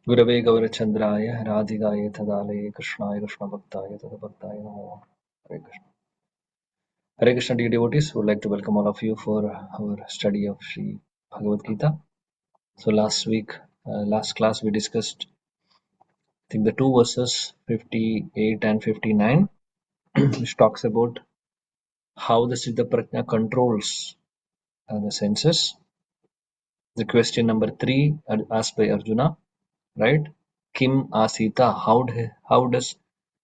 गुरवे गौरचंद्राय राधिकाय तदालये कृष्णाय कृष्णभक्ताय तदभक्ताय नमो हरे Krishna. Hare Krishna, dear devotees, would like to welcome all of you for our study of Sri Bhagavad Gita. So last week, last class we discussed, I think, the two verses 58 and 59, which talks about how the Siddha Prajna controls the senses. The question number 3 asked by Arjuna, right? Kim Asita, how does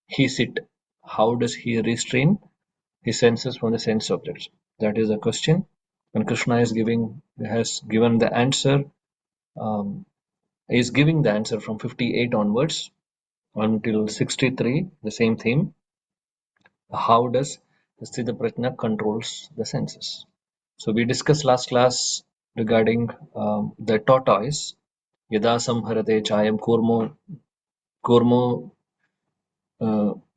he sit? How does he restrain his senses from the sense objects? That is a question. And Krishna has given the answer, um, is giving the answer from 58 onwards until 63, the same theme. How does Sthita Prajna controls the senses? So we discussed last class regarding the tortoise. Yada samharate chayam kurmo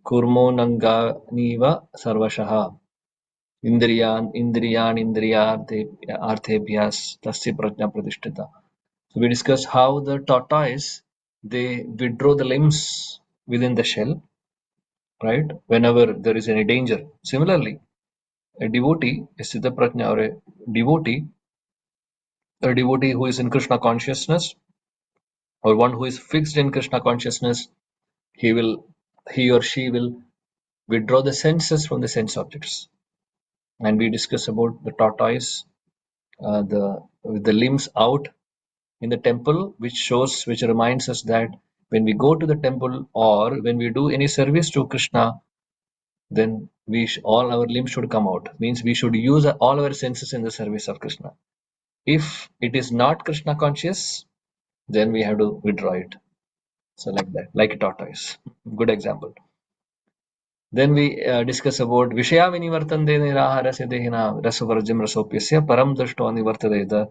kurmonanganiva sarvashaha indriyan tasya prajna pratishtita. So we discussed how the tortoise, they withdraw the limbs within the shell, right? Whenever there is any danger. Similarly, a devotee, a siddha prajna or a devotee who is in Krishna consciousness, or one who is fixed in Krishna consciousness, he or she will withdraw the senses from the sense objects. And we discussed about the tortoise, with the limbs out in the temple, which reminds us that when we go to the temple or when we do any service to Krishna, then all our limbs should come out. Means we should use all our senses in the service of Krishna. If it is not Krishna conscious, then we have to withdraw it. So like that, like a tortoise. Good example. Then we discuss about Vishaya Vinivartande Niraharasya Dehina Rasavarjam Rasopyasya Param Drashto Nivartade. The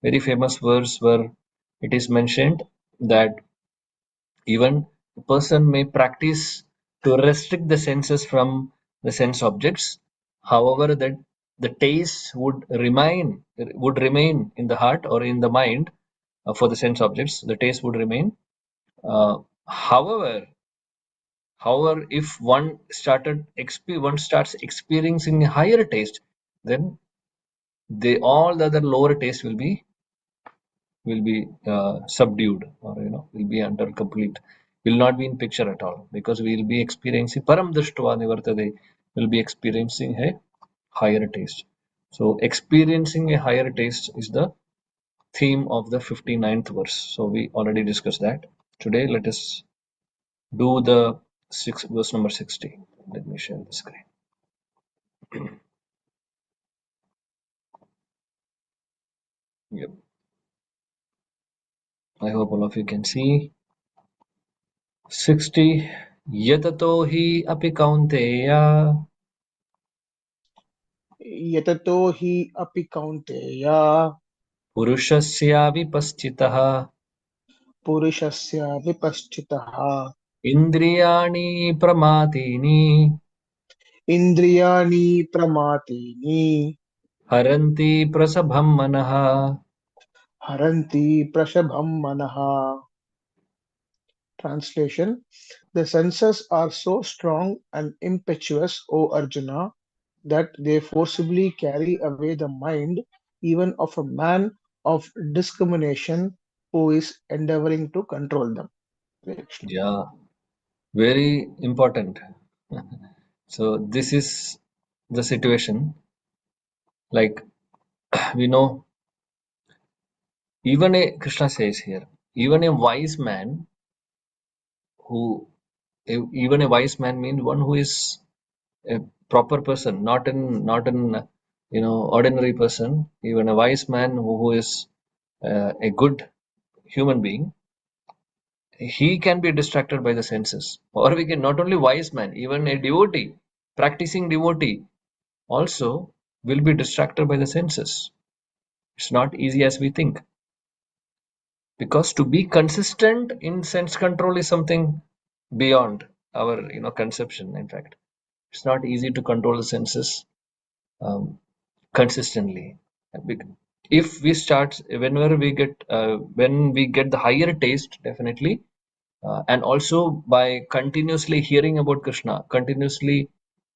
very famous verse where it is mentioned that even a person may practice to restrict the senses from the sense objects. However, that the taste would remain in the heart or in the mind for the sense objects. The taste would remain. Uh, however, However, if one starts experiencing a higher taste, then all the other lower taste will be subdued, or will be under complete, will not be in picture at all, because we will be experiencing param drishtva nivartade, will be experiencing a higher taste. So experiencing a higher taste is the theme of the 59th verse. So we already discussed that. Today let us do the verse number 60. Let me share the screen. Yep. I hope all of you can see. 60. Yatato hi api kaunteya यततो हि अपि कौन्तेय purushasya vipaschitah पुरुषस्य विपश्चितः indriyani pramatini इन्द्रियाणि प्रमातीनि haranti prasabham manah. हरन्ति प्रशभं मनः. Translation: The senses are so strong and impetuous, O Arjuna, that they forcibly carry away the mind even of a man of discrimination who is endeavoring to control them. Yeah, very important. So this is the situation. Like, we know, Krishna says here, even a wise man who even a wise man means one who is a proper person, not an ordinary person. Even a wise man who is a good human being, he can be distracted by the senses. Or we can, not only wise man, even a devotee, practicing devotee, also will be distracted by the senses. It's not easy as we think, because to be consistent in sense control is something beyond our conception. In fact, it's not easy to control the senses consistently. If we start, whenever we get when we get the higher taste, definitely, and also by continuously hearing about Krishna, continuously,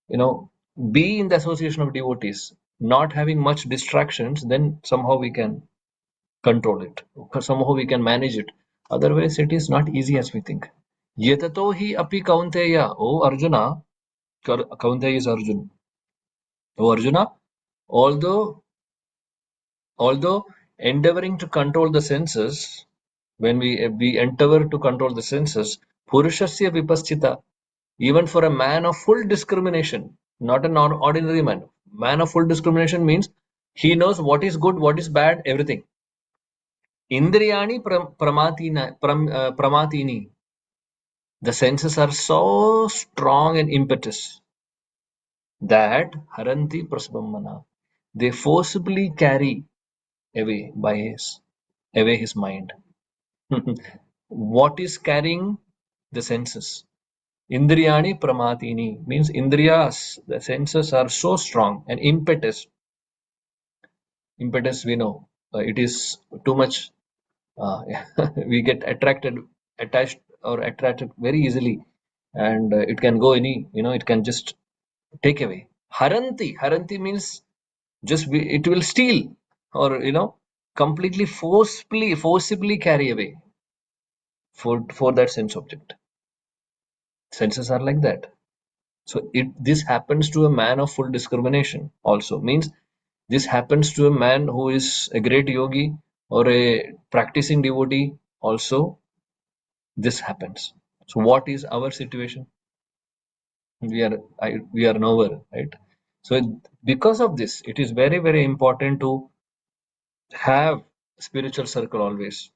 you know, be in the association of devotees, not having much distractions, then somehow we can control it. Somehow we can manage it. Otherwise, it is not easy as we think. Yatato hi api kaunteya, O Arjuna, Kaunteya is Arjun. O Arjuna, although although endeavoring to control the senses, when we endeavor to control the senses, Purushasya vipaschita, even for a man of full discrimination, not an ordinary man, man of full discrimination means he knows what is good, what is bad, everything. Indriyani pramatini. The senses are so strong and impetus that haranti prasbhammana. They forcibly carry away his mind. What is carrying the senses? Indriyani pramatini means indriyas, the senses are so strong and impetus. Impetus, we know, it is too much. We get attached or attracted very easily, and it can go any, it can just take away. Haranti means just it will steal, or completely forcibly carry away for that sense object. Senses are like that. So this happens to a man of full discrimination also, means this happens to a man who is a great yogi or a practicing devotee also. This happens. So what is our situation? We are nowhere, right? So because of this, it is very, very important to have spiritual circle always,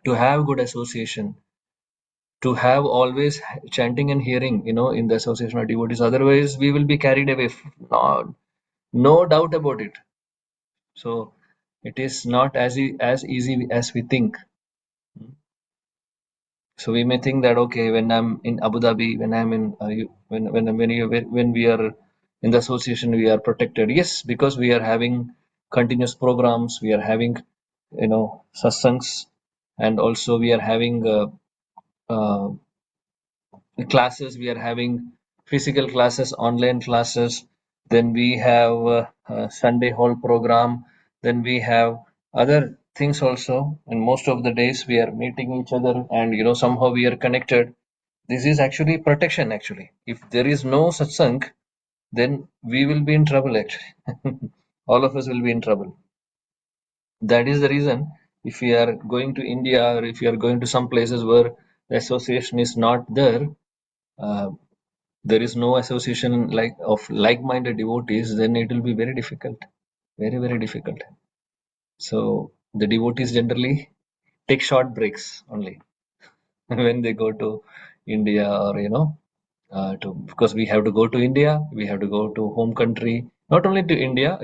to have good association, to have always chanting and hearing, in the association of devotees. Otherwise, we will be carried away. No doubt about it. So it is not as easy as we think. So we may think that, okay, when I'm in Abu Dhabi, when I'm in when we are in the association, we are protected. Yes, because we are having continuous programs, we are having satsangs, and also we are having uh, classes. We are having physical classes, online classes. Then we have Sunday hall program. Then we have other things also. And most of the days we are meeting each other, and somehow we are connected. This is actually protection. Actually, if there is no satsang, then we will be in trouble. Actually, all of us will be in trouble. That is the reason. If we are going to India, or if you are going to some places where the association is not there, uh, there is no association of like-minded devotees, then it will be very difficult, very, very difficult. So the devotees generally take short breaks only when they go to India, or to because we have to go to India, we have to go to home country, not only to India,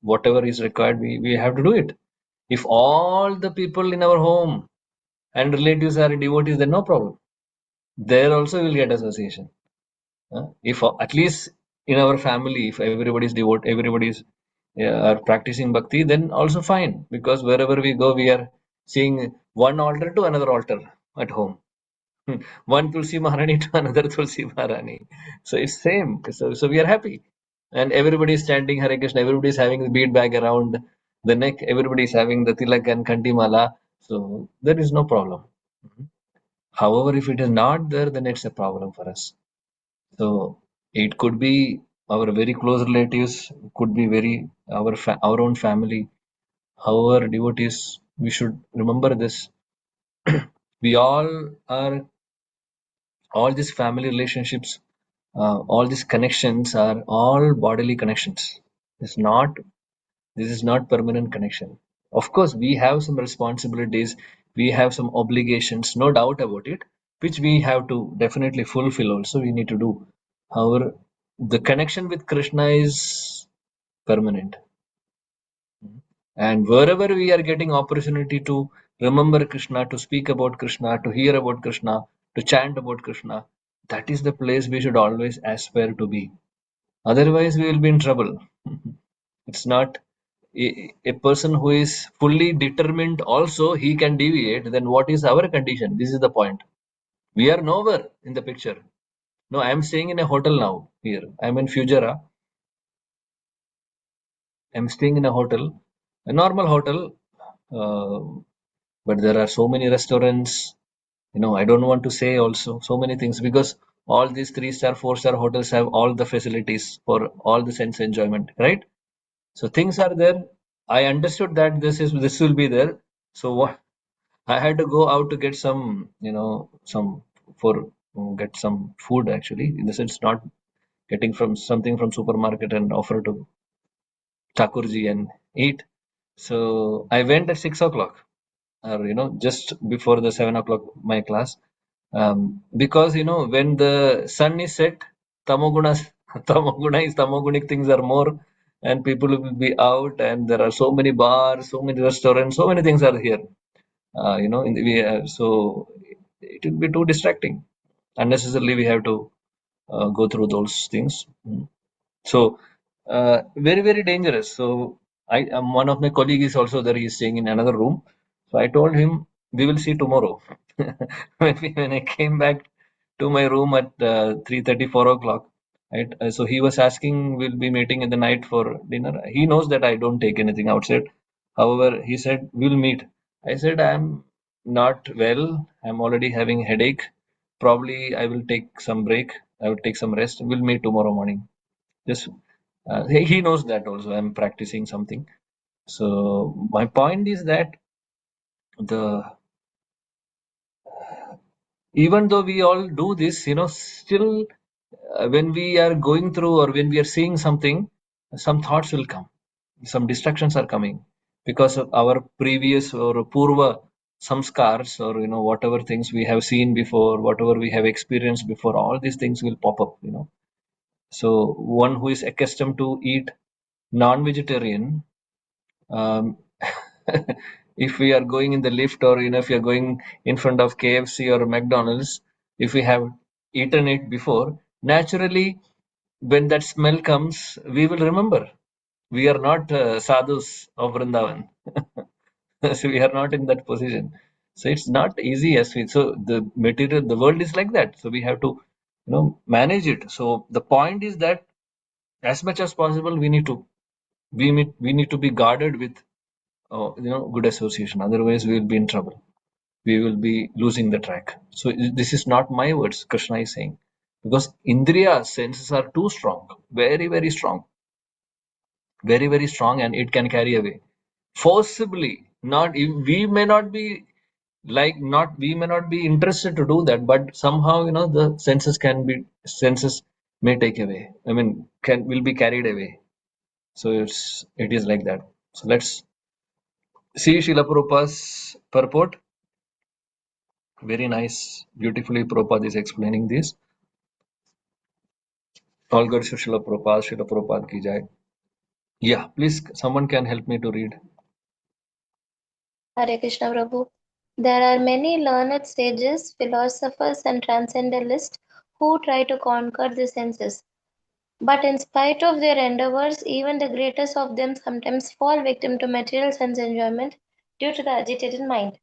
whatever is required, we have to do it. If all the people in our home and relatives are devotees, then no problem. There also will get association. If at least in our family, if everybody is devote, everybody is are practicing bhakti, then also fine. Because wherever we go, we are seeing one altar to another altar at home. One Tulsi Maharani to another Tulsi Maharani. So it's same. So we are happy. And everybody is chanting Hare Krishna. Everybody is having the bead bag around the neck. Everybody is having the tilak and kanti mala. So there is no problem. However, if it is not there, then it's a problem for us. So it could be our very close relatives, could be our own family. However, devotees, we should remember this. We all these family relationships, all these connections are all bodily connections. It's not This is not permanent connection. Of course, we have some responsibilities, we have some obligations, no doubt about it, which we have to definitely fulfill also, we need to do. However, the connection with Krishna is permanent. And wherever we are getting opportunity to remember Krishna, to speak about Krishna, to hear about Krishna, to chant about Krishna, that is the place we should always aspire to be. Otherwise, we will be in trouble. It's not. A person who is fully determined also he can deviate, then what is our condition? This is the point. We are nowhere in the picture. No, I am staying in a hotel now here. I'm in Fujara. I'm staying in a hotel, a normal hotel, uh, but there are so many restaurants. I don't want to say also so many things because all these three-star, four-star hotels have all the facilities for all the sense enjoyment, right? So things are there. I understood that this will be there. So what I had to go out to get some, some for get some food actually. In the sense, not getting from something from supermarket and offer to Thakurji and eat. So I went at 6 o'clock, or just before the 7 o'clock my class, because when the sun is set, tamoguna tamogunic things are more, and people will be out, and there are so many bars, so many restaurants, so many things are here. So it will be too distracting. Unnecessarily, we have to go through those things. So very very dangerous. So one of my colleague is also there. He is staying in another room. So I told him we will see tomorrow. When I came back to my room at 3:30 4 o'clock. Right? So he was asking, we'll be meeting in the night for dinner. He knows that I don't take anything outside. However, he said we'll meet. I said I'm not well. I'm already having headache. Probably I will take some break. I will take some rest. We'll meet tomorrow morning. Just he knows that also I'm practicing something. So my point is that the even though we all do this, still when we are going through or when we are seeing something, some thoughts will come, some distractions are coming because of our previous or purva samskars, or whatever things we have seen before, whatever we have experienced before, all these things will pop up. So one who is accustomed to eat non-vegetarian, um, if we are going in the lift, or if you're going in front of KFC or McDonald's, if we have eaten it before, naturally when that smell comes, we will remember. We are not sadhus of Vrindavan. So we are not in that position. So it's not easy as we. So the world is like that. So we have to, manage it. So the point is that as much as possible, we need to be guarded with, good association. Otherwise, we will be in trouble. We will be losing the track. So this is not my words. Krishna is saying, because Indriya senses are too strong, very very strong, very very strong, and it can carry away forcibly. Not we may not be not we may not be interested to do that, but somehow the senses may take away. I mean, can will be carried away. So it is like that. So let's see Srila Prabhupada's purport. Very nice, beautifully Prabhupada is explaining this. All good to Srila Prabhupada ki jai. Yeah, please, someone can help me to read. Hare Krishna Prabhu. There are many learned sages, philosophers, and transcendentalists who try to conquer the senses. But in spite of their endeavors, even the greatest of them sometimes fall victim to material sense enjoyment due to the agitated mind.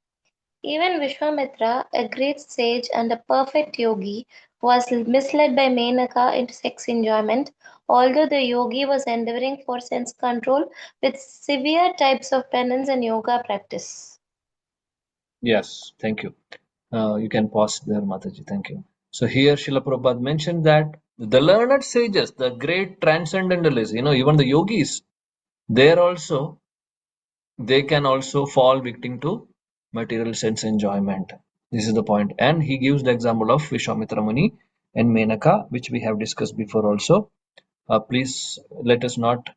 Even Vishwamitra, a great sage and a perfect yogi, was misled by Menaka into sex enjoyment, although the yogi was endeavoring for sense control with severe types of penance and yoga practice. Yes, thank you. You can pause there, Mataji. Thank you. So here Srila Prabhupada mentioned that the learned sages, the great transcendentalists, even the yogis, there also they can also fall victim to material sense enjoyment. This is the point. And he gives the example of Vishwamitra Muni and Menaka, which we have discussed before also. Please let us not,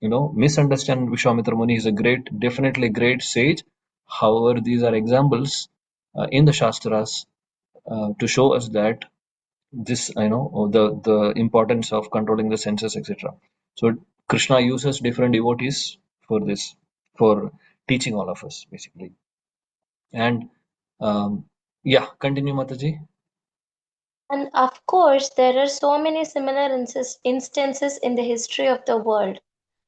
misunderstand. Vishwamitra Muni is a great, definitely great sage. However, these are examples in the Shastras to show us that this, the importance of controlling the senses, etc. So Krishna uses different devotees for this, for teaching all of us, basically. And yeah, continue, Mataji. And of course, there are so many similar instances in the history of the world.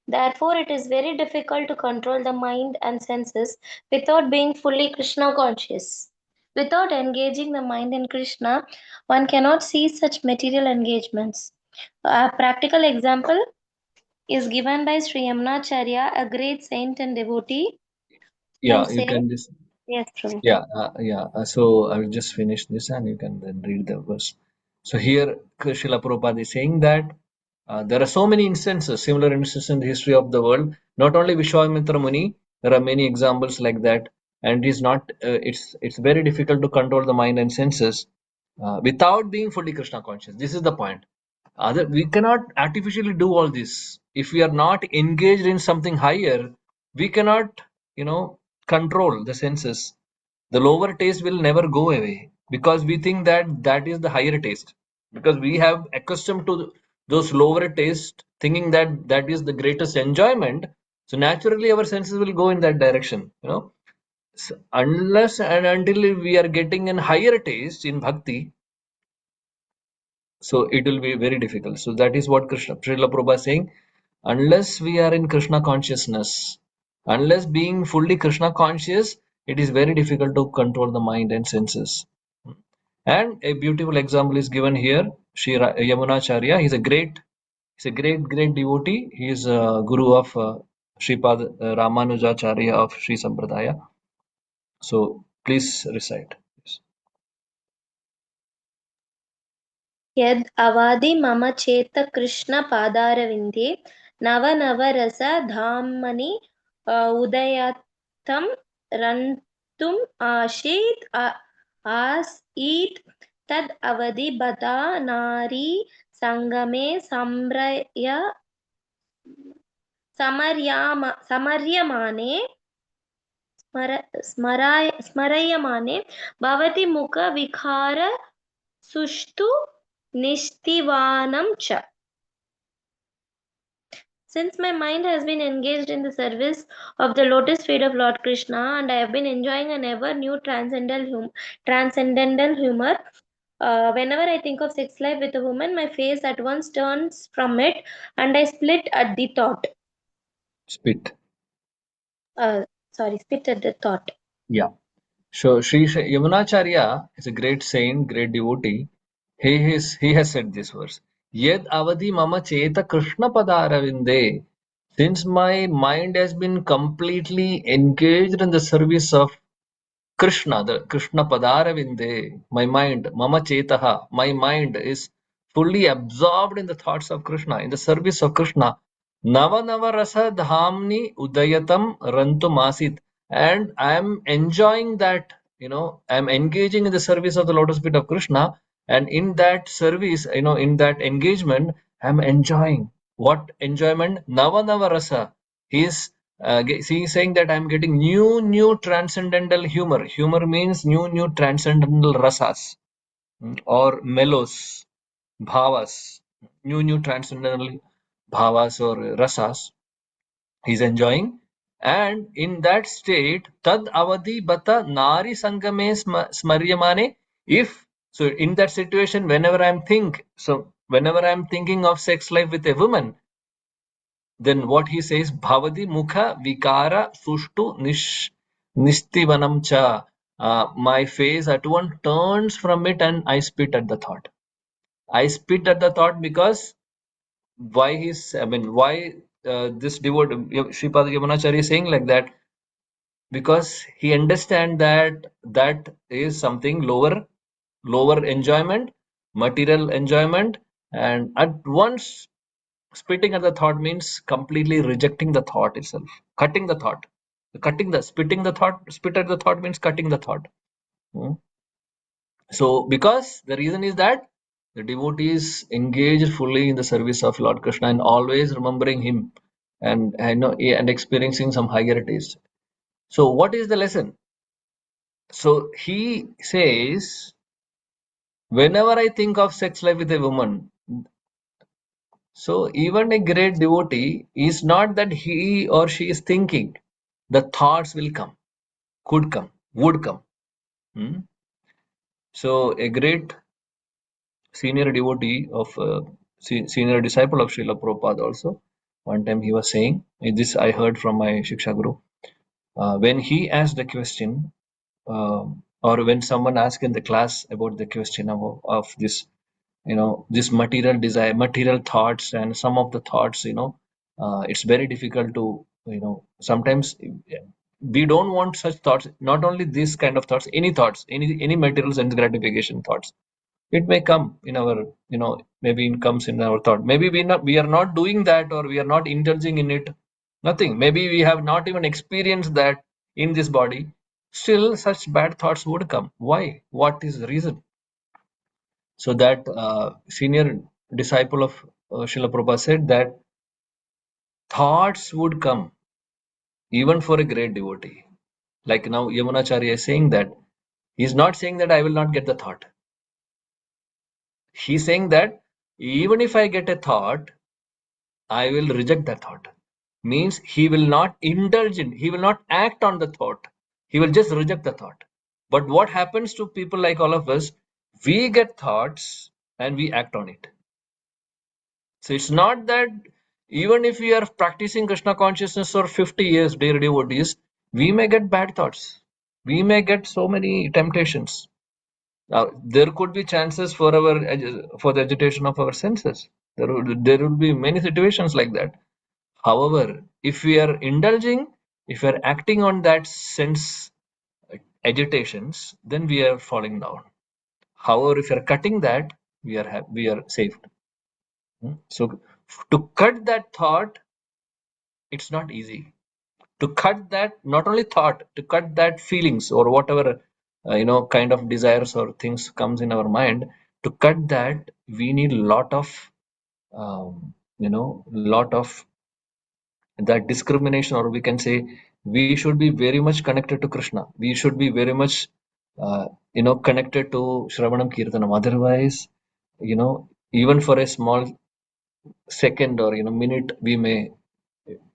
Therefore, it is very difficult to control the mind and senses without being fully Krishna conscious. Without engaging the mind in Krishna, one cannot see such material engagements. A practical example is given by Sri Yamunacharya, a great saint and devotee, whom Yeah, you say, can just yes, Prabhu. yeah. So I will just finish this and you can then read the verse. So here Srila Prabhupada is saying that there are so many instances, similar instances in the history of the world. Not only Vishwamitra Muni, there are many examples like that, and it is not. It's very difficult to control the mind and senses without being fully Krishna conscious. This is the point. Other we cannot artificially do all this if we are not engaged in something higher. We cannot, control the senses. The lower taste will never go away because we think that that is the higher taste, because we have accustomed to those lower taste, thinking that that is the greatest enjoyment. So naturally our senses will go in that direction, so unless and until we are getting a higher taste in bhakti, so it will be very difficult. So that is what Krishna Srila Prabhupada is saying. Unless we are in Krishna consciousness, unless being fully Krishna conscious, it is very difficult to control the mind and senses. And a beautiful example is given here. Shri Yamunacharya, he's a great devotee. He is a guru of Sripad Ramanujacharya of Sri Sampradaya. So please recite. Yes. यद् अवादि मम चेत कृष्ण पादारविन्दे नव नव रस धामनि उदयतं रन्तुम् आसीत् तद् अवधि बता नारी संगमे समर्यमाने स्मर्यमाने भवति मुख विकार सुष्ठु निस्तिवानं च. Since my mind has been engaged in the service of the lotus feet of Lord Krishna, and I have been enjoying an ever new transcendental humor, whenever I think of sex life with a woman, my face at once turns from it, and I split at the thought. Spit. Spit at the thought. Yeah. So Sri Yamunacharya is a great saint, great devotee. He has said this verse. Yed avadi mama cheta Krishna padaravinde. Since my mind has been completely engaged in the service of Krishna, the Krishna Padaravinde, my mind, Mama Chetaha, my mind is fully absorbed in the thoughts of Krishna, in the service of Krishna. Nava Nava Rasa Dhamni Udayatam Rantumasit. And I am enjoying that, I am engaging in the service of the lotus feet of Krishna. And in that service, in that engagement, I am enjoying. What enjoyment? Nava Nava Rasa. He's saying that I'm getting new transcendental humor. Humor means new transcendental rasas, or melos, bhavas, new transcendental bhavas or rasas. He's enjoying, and in that state, tad avadi bata nari sangame smaryamane. If so, in that situation, whenever I'm thinking of sex life with a woman, then what he says, Bhavadi Mukha Vikara Sushtu Nistivanam Cha. My face at once turns from it and I spit at the thought. I spit at the thought because why this devotee Sripad Yamunacharya is saying like that? Because he understands that that is something lower enjoyment, material enjoyment, and at once spitting at the thought means completely rejecting the thought itself, cutting the thought, spitting the thought, spit at the thought means cutting the thought. Hmm. So, because the reason is that the devotee is engaged fully in the service of Lord Krishna and always remembering Him, and experiencing some higher taste. So, what is the lesson? So, he says, whenever I think of sex life with a woman, so even a great devotee is not that he or she is thinking. The thoughts will come, could come, would come. Hmm? So a great senior devotee of senior disciple of Srila Prabhupada also. One time he was saying, this I heard from my Shiksha Guru, when he asked the question, or when someone asked in the class about the question of this, this material desire, material thoughts, and some of the thoughts, it's very difficult to, sometimes we don't want such thoughts. Not only this kind of thoughts, any material sense gratification thoughts. It may come in our, maybe it comes in our thought. Maybe we are not doing that, or we are not indulging in it. Nothing. Maybe we have not even experienced that in this body. Still, such bad thoughts would come. Why? What is the reason? So that senior disciple of Srila Prabhupada said that thoughts would come even for a great devotee. Like now Yamunacharya is saying that he's not saying that I will not get the thought. He's saying that even if I get a thought, I will reject that thought. Means he will not indulge in, he will not act on the thought. He will just reject the thought. But what happens to people like all of us? We get thoughts and we act on it. So it's not that even if we are practicing Krishna consciousness for 50 years, dear devotees, we may get bad thoughts. We may get so many temptations. Now, there could be chances for for the agitation of our senses. There will be many situations like that. However, if we are indulging, if we are acting on that sense agitations, then we are falling down. However, if we are cutting that, we are saved. So to cut that thought, it's not easy. To cut that, not only thought, to cut that feelings or whatever kind of desires or things comes in our mind. To cut that, we need a lot of lot of that discrimination, or we can say we should be very much connected to Krishna. We should be very much connected to Shravanam Kirtanam. Otherwise, even for a small second or minute, we may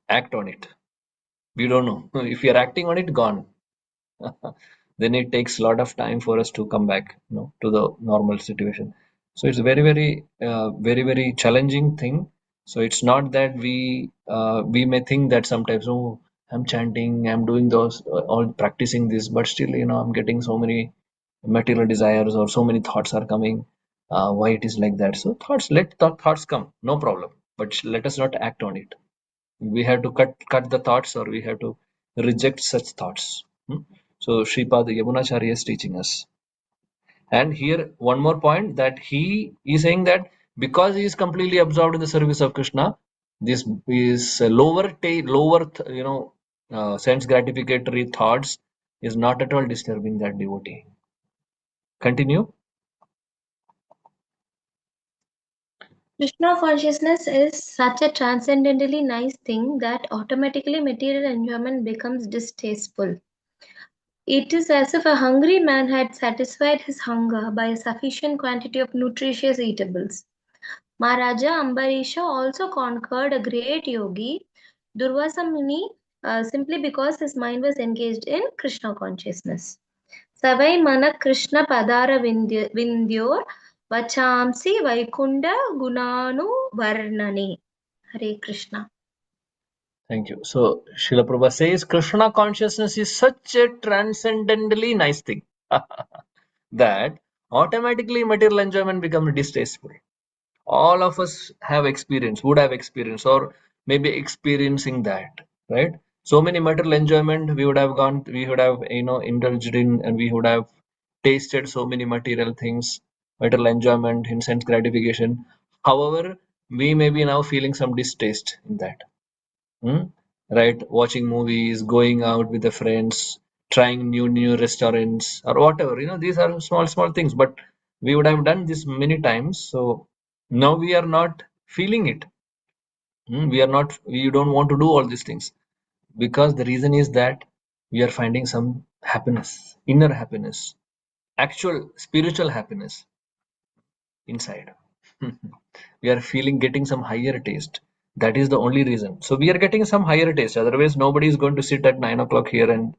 act on it. We don't know. If we are acting on it, gone. Then it takes a lot of time for us to come back, to the normal situation. So it's very challenging thing. So it's not that we may think that sometimes, oh, I'm chanting, I'm doing those, all practicing this, but still, I'm getting so many material desires or so many thoughts are coming. Why it is like that? So let thoughts come, no problem, but let us not act on it. We have to cut the thoughts, or we have to reject such thoughts. So Sripad Yamunacharya is teaching us. And here one more point, that he is saying that because he is completely absorbed in the service of Krishna, this is lower sense gratificatory thoughts is not at all disturbing that devotee. Continue. Krishna consciousness is such a transcendently nice thing that automatically material enjoyment becomes distasteful. It is as if a hungry man had satisfied his hunger by a sufficient quantity of nutritious eatables. Maharaja Ambarisha also conquered a great yogi, Durvasa Muni, simply because his mind was engaged in Krishna consciousness. Savai mana Krishna padara vindyor vachamsi vaikunda gunanu varnani. Hare Krishna. Thank you. So Srila Prabhupada says Krishna consciousness is such a transcendently nice thing that automatically material enjoyment becomes distasteful. All of us would have experienced, or maybe experiencing that, right? So many material enjoyment we would have indulged in, and we would have tasted so many material things, material enjoyment in sense gratification. However, we may be now feeling some distaste in that. Hmm? Right? Watching movies, going out with the friends, trying new restaurants or whatever. These are small things, but we would have done this many times. So now we are not feeling it. We are not. We don't want to do all these things, because the reason is that we are finding some happiness, inner happiness, actual spiritual happiness inside. We are getting some higher taste. That is the only reason. So we are getting some higher taste. Otherwise, nobody is going to sit at 9 o'clock here and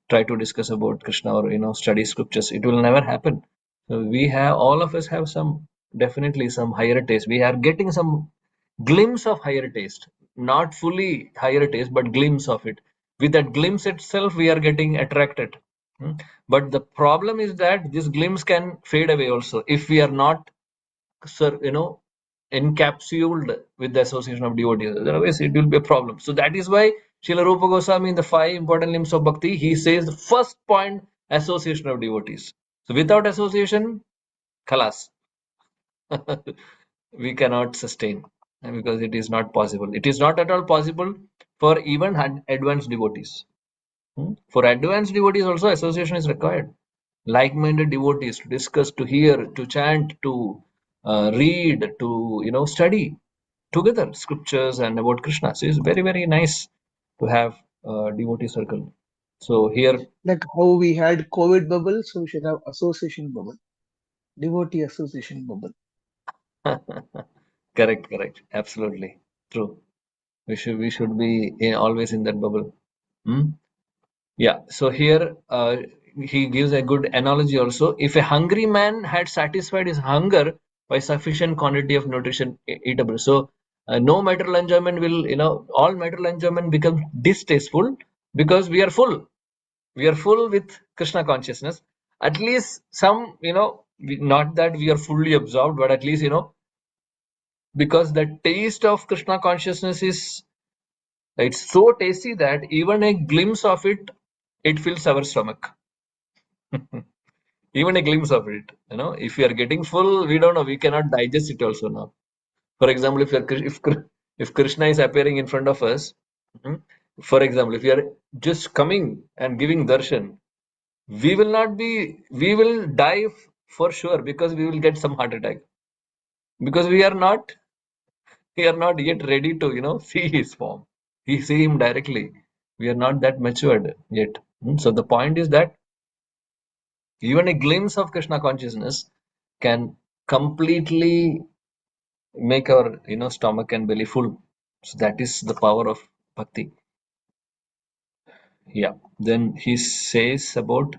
try to discuss about Krishna, or study scriptures. It will never happen. So we have, all of us have some, definitely some higher taste. We are getting some glimpse of higher taste, not fully higher taste, but glimpse of it. With that glimpse itself, we are getting attracted. But the problem is that this glimpse can fade away also if we are not, encapsulated with the association of devotees. Otherwise, it will be a problem. So that is why Srila Rupa Goswami in the 5 important limbs of bhakti, he says the first point, association of devotees. So without association, khalas, we cannot sustain because it is not possible. It is not at all possible for even advanced devotees. For advanced devotees also association is required. Like-minded devotees to discuss, to hear, to chant, to read, to study together scriptures and about Krishna. So it's very very nice to have a devotee circle. So here, Like how we had COVID bubble, so we should have association bubble, devotee association bubble. correct, absolutely true. We should be always in that bubble. Hmm? Yeah, so here he gives a good analogy also. If a hungry man had satisfied his hunger by sufficient quantity of nutrition eatable, so no material enjoyment will, all material enjoyment becomes distasteful because we are full. We are full with Krishna consciousness. At least some, not that we are fully absorbed, but at least, because the taste of Krishna consciousness is, it's so tasty that even a glimpse of it, it fills our stomach. Even a glimpse of it, if we are getting full, we don't know, we cannot digest it also now. For example, if Krishna is appearing in front of us, mhm, for example, if we are just coming and giving darshan, we will die for sure, because we will get some heart attack, because we are not yet ready to see his form. We see him directly. We are not that matured yet. So the point is that even a glimpse of Krishna consciousness can completely make our stomach and belly full. So that is the power of bhakti. Yeah. Then he says about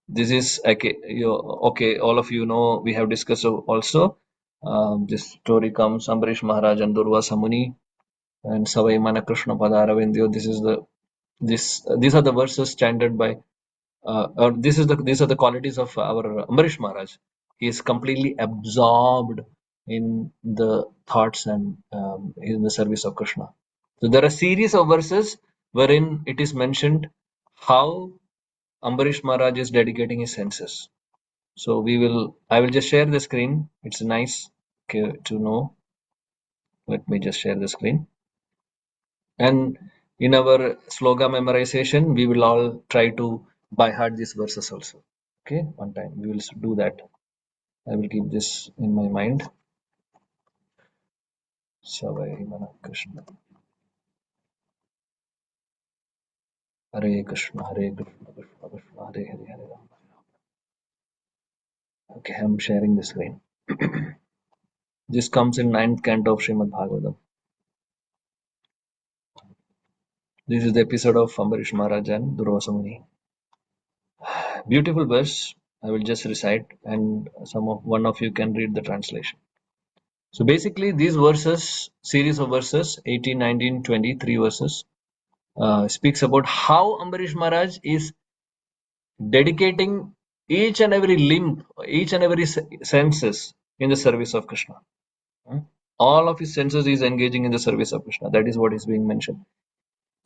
this is okay. Okay, all of you know, we have discussed also. This story comes Ambarish Maharaj and Durvasa Muni and Savai Mana Krishna Padaravindio. These are the verses chanted by or these are the qualities of our Ambarish Maharaj. He is completely absorbed in the thoughts and in the service of Krishna. So there are a series of verses wherein it is mentioned how Ambarish Maharaj is dedicating his senses. So I will just share the screen. It's nice to know. Let me just share the screen. And in our sloga memorization, we will all try to by heart these verses also. Okay, one time we will do that. I will keep this in my mind. Savai Mana Krishna. Hare Krishna, Hare Krishna, Krishna Krishna, Hare Hare, Hare Ram. Okay, I'm sharing the screen. This comes in 9th canto of Srimad Bhagavatam. This is the episode of Ambarish Maharaj and Durvasa Muni. Beautiful verse. I will just recite, and one of you can read the translation. So basically, these verses, series of verses, 18, 19, 20, 3 verses, speaks about how Ambarish Maharaj is dedicating each and every limb, each and every senses in the service of Krishna. All of his senses is engaging in the service of Krishna. That is what is being mentioned.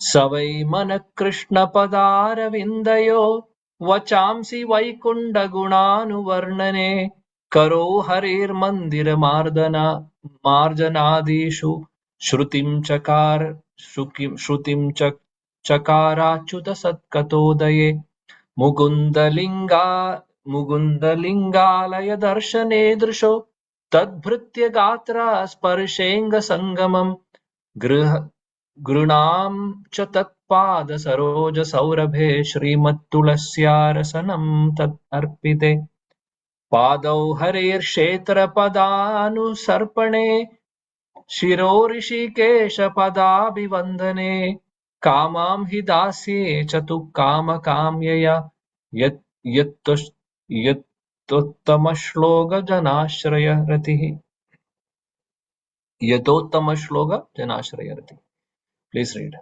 Savai mana Krishna padaravindayo vachamsi vaikunda gunanu varnane karo harir mandir mardana marjanadishu shrutim chakar shrutim chakarachuta satkatodaye मुकुन्दलिङ्गा मुकुन्दलिङ्गालय दर्शने दृशो तद्भृत्य गात्रा स्पर्शेऽङ्गसङ्गमम् गृह गृणां च तत्पादसरोजसौरभे श्रीमत्तुलस्यारसनं तत् अर्पिते पादौ हरेर्क्षेत्रपदानुसर्पणे शिरो ऋषिकेशपदाभिवन्दने कामां हि दास्ये च तु कामकाम्यया यत् यत्तुष्- यत्तुत्तमश्लोकजनाश्रयरतिः. Yatottama shloka janashrayarati. Please read.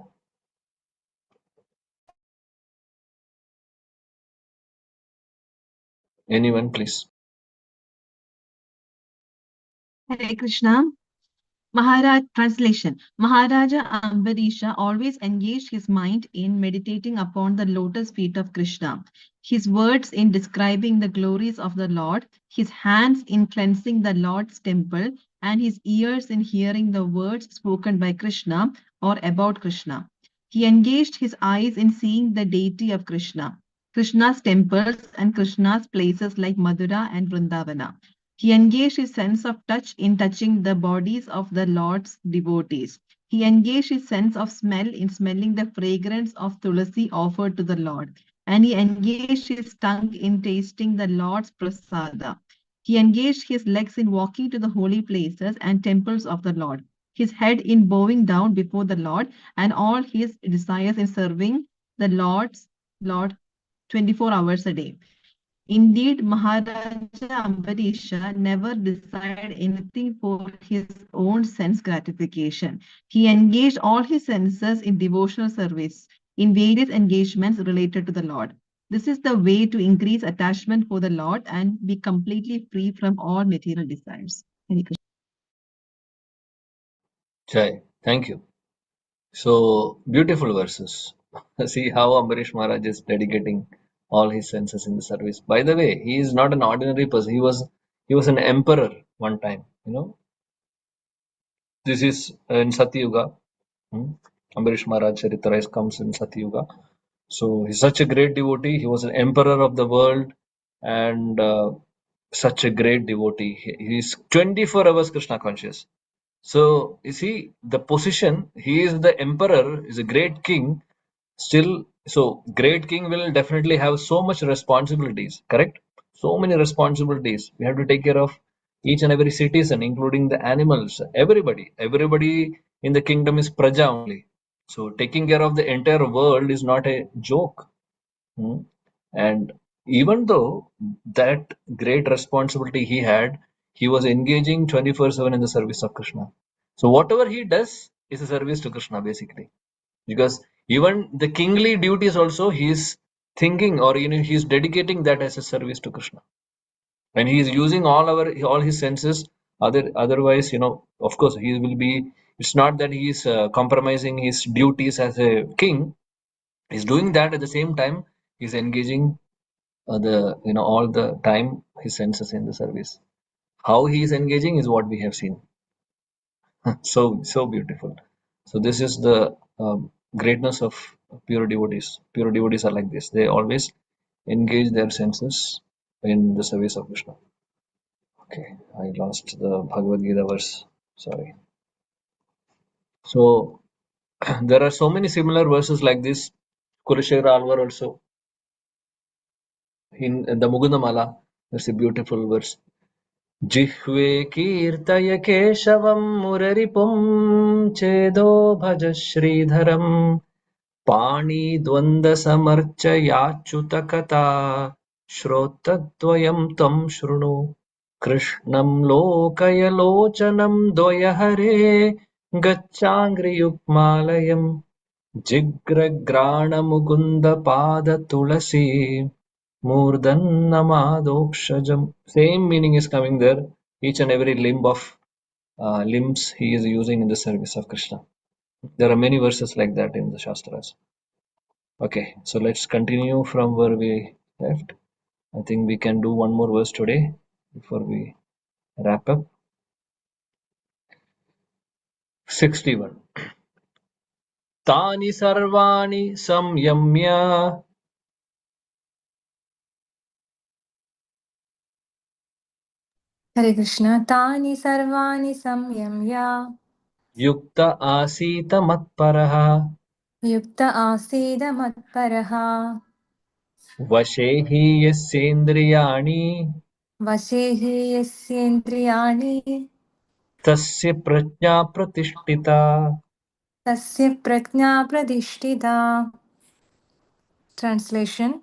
Anyone, please. Hare Krishna. Maharaj translation. Maharaja Ambarisha always engaged his mind in meditating upon the lotus feet of Krishna, his words in describing the glories of the Lord, his hands in cleansing the Lord's temple, and his ears in hearing the words spoken by Krishna or about Krishna. He engaged his eyes in seeing the deity of Krishna, Krishna's temples, and Krishna's places like Madura and Vrindavana. He engaged his sense of touch in touching the bodies of the Lord's devotees. He engaged his sense of smell in smelling the fragrance of tulasi offered to the Lord. And he engaged his tongue in tasting the Lord's prasada. He engaged his legs in walking to the holy places and temples of the Lord, his head in bowing down before the Lord, and all his desires in serving the Lord 24 hours a day. Indeed, Maharaja Ambarisha never desired anything for his own sense gratification. He engaged all his senses in devotional service, in various engagements related to the Lord. This is the way to increase attachment for the Lord and be completely free from all material desires. Hare Krishna. Jai. Thank you. So beautiful verses. See how Ambarish Maharaj is dedicating all his senses in the service. By the way, he is not an ordinary person. He was an emperor one time. This is in Satyuga. Ambarish Maharaj Charitra comes in Satyuga. So he's such a great devotee. He was an emperor of the world and such a great devotee. He's 24 hours Krishna conscious. So you see the position. He is the emperor. Is a great king. Still, so great king will definitely have so much responsibilities. Correct? So many responsibilities. We have to take care of each and every citizen, including the animals. Everybody in the kingdom is praja only. So taking care of the entire world is not a joke. Hmm. And even though that great responsibility he had, he was engaging 24/7 in the service of Krishna. So whatever he does is a service to Krishna basically. Because even the kingly duties also he is thinking or he is dedicating that as a service to Krishna. And he is using all his senses. Otherwise, of course, he will be. It's not that he is compromising his duties as a king. He's doing that at the same time. He's engaging the all the time his senses in the service. How he is engaging is what we have seen. So beautiful. So this is the greatness of pure devotees. Pure devotees are like this. They always engage their senses in the service of Krishna. Okay, I lost the Bhagavad Gita verse. Sorry. So there are so many similar verses like this. Kulashekara Alvar also in the Mugundamala. There's a beautiful verse. जिह्वे कीर्तय केशवम् मुररिपुम् चेदो भज श्रीधरम् पाणिद्वन्द्वसमर्चयाच्युतकथा श्रोत्रद्वयम् त्वम् शृणु कृष्णम् लोकयलोचनम् द्वयहरे गच्छाङ्घ्रियुग्मालयम् जिग्रग्राणमुकुन्दपादतुलसी Murdannamadoksajam. Same meaning is coming there. Each and every limb of limbs he is using in the service of Krishna. There are many verses like that in the Shastras. Okay, so let's continue from where we left. I think we can do one more verse today before we wrap up. 61. Tani sarvani samyamya Hare Krishna, Tani Sarvani Samyamya yukta asita matparaha Yukta Asida Matparaha vashehi yasyendriyani Vashehi Yasyendriyani तस्य प्रज्ञा प्रतिष्ठिता. Tasya Prajna Pradishtita. Translation: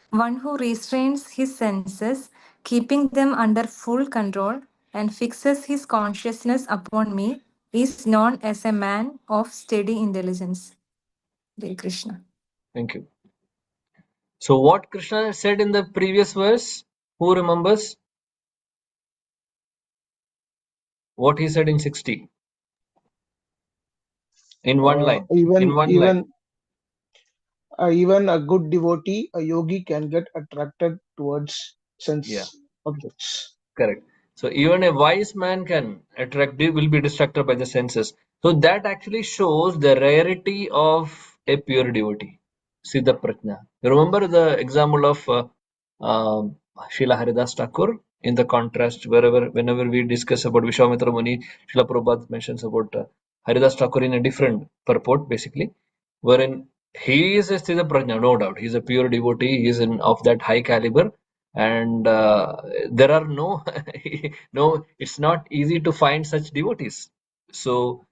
One who restrains his senses, keeping them under full control, and fixes his consciousness upon me is known as a man of steady intelligence. Hare Krishna. Thank you. So what Krishna said in the previous verse? Who remembers what he said in 60? In one line. In Even one line. even even a good devotee, a yogi, can get attracted towards Yeah, sense objects. correct. So even a wise man will be distracted by the senses. So that actually shows the rarity of a pure devotee. Siddha Prajna. You remember the example of Srila Haridas Thakur in the contrast, whenever we discuss about Vishwamitra Muni, Srila Prabhupada mentions about Haridas Thakur in a different purport, basically, wherein he is a Siddha Prajna, no doubt. He is a pure devotee, he is of that high caliber, and there are no, no, it's not easy to find such devotees. So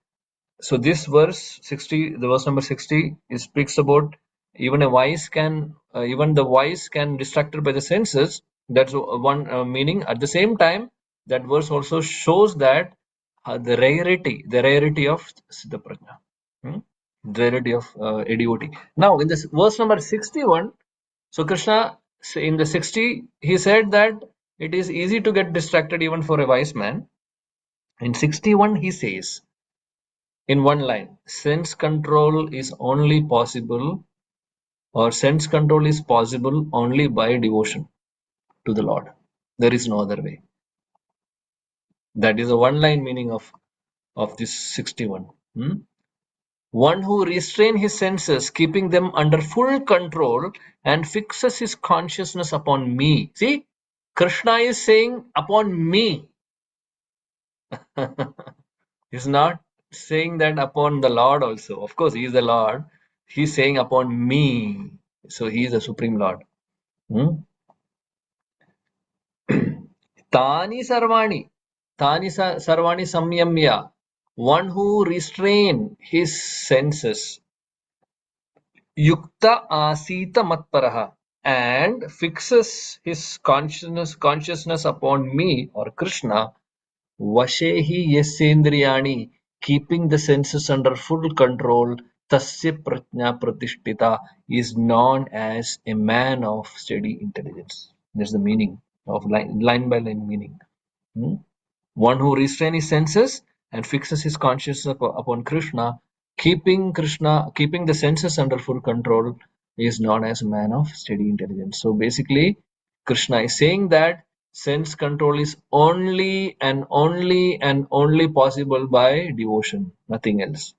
this verse 60, the verse number 60, it speaks about even the wise can distracted by the senses. That's one meaning. At the same time, that verse also shows that the rarity of Siddha Prajna, the rarity of a devotee. Now, in this verse number 61, so Krishna in the 60, he said that it is easy to get distracted even for a wise man. In 61, he says, in one line, sense control is possible only by devotion to the Lord. There is no other way. That is a one line meaning of this 61. One who restrains his senses, keeping them under full control, and fixes his consciousness upon me. See, Krishna is saying upon me. He's not saying that upon the Lord also. Of course, he is the Lord. He's saying upon me. So he is the Supreme Lord. Tani sarvani. Sarvani samyamya. One who restrain his senses. Yukta asita matparaha. And fixes his consciousness upon me or Krishna. Vashehi yasendriyani, keeping the senses under full control, tasya prajna pratishtita, is known as a man of steady intelligence. That's the meaning of line by line meaning. One who restrains his senses and fixes his consciousness upon keeping the senses under full control, is known as a man of steady intelligence. So basically, Krishna is saying that sense control is only and only and only possible by devotion, nothing else.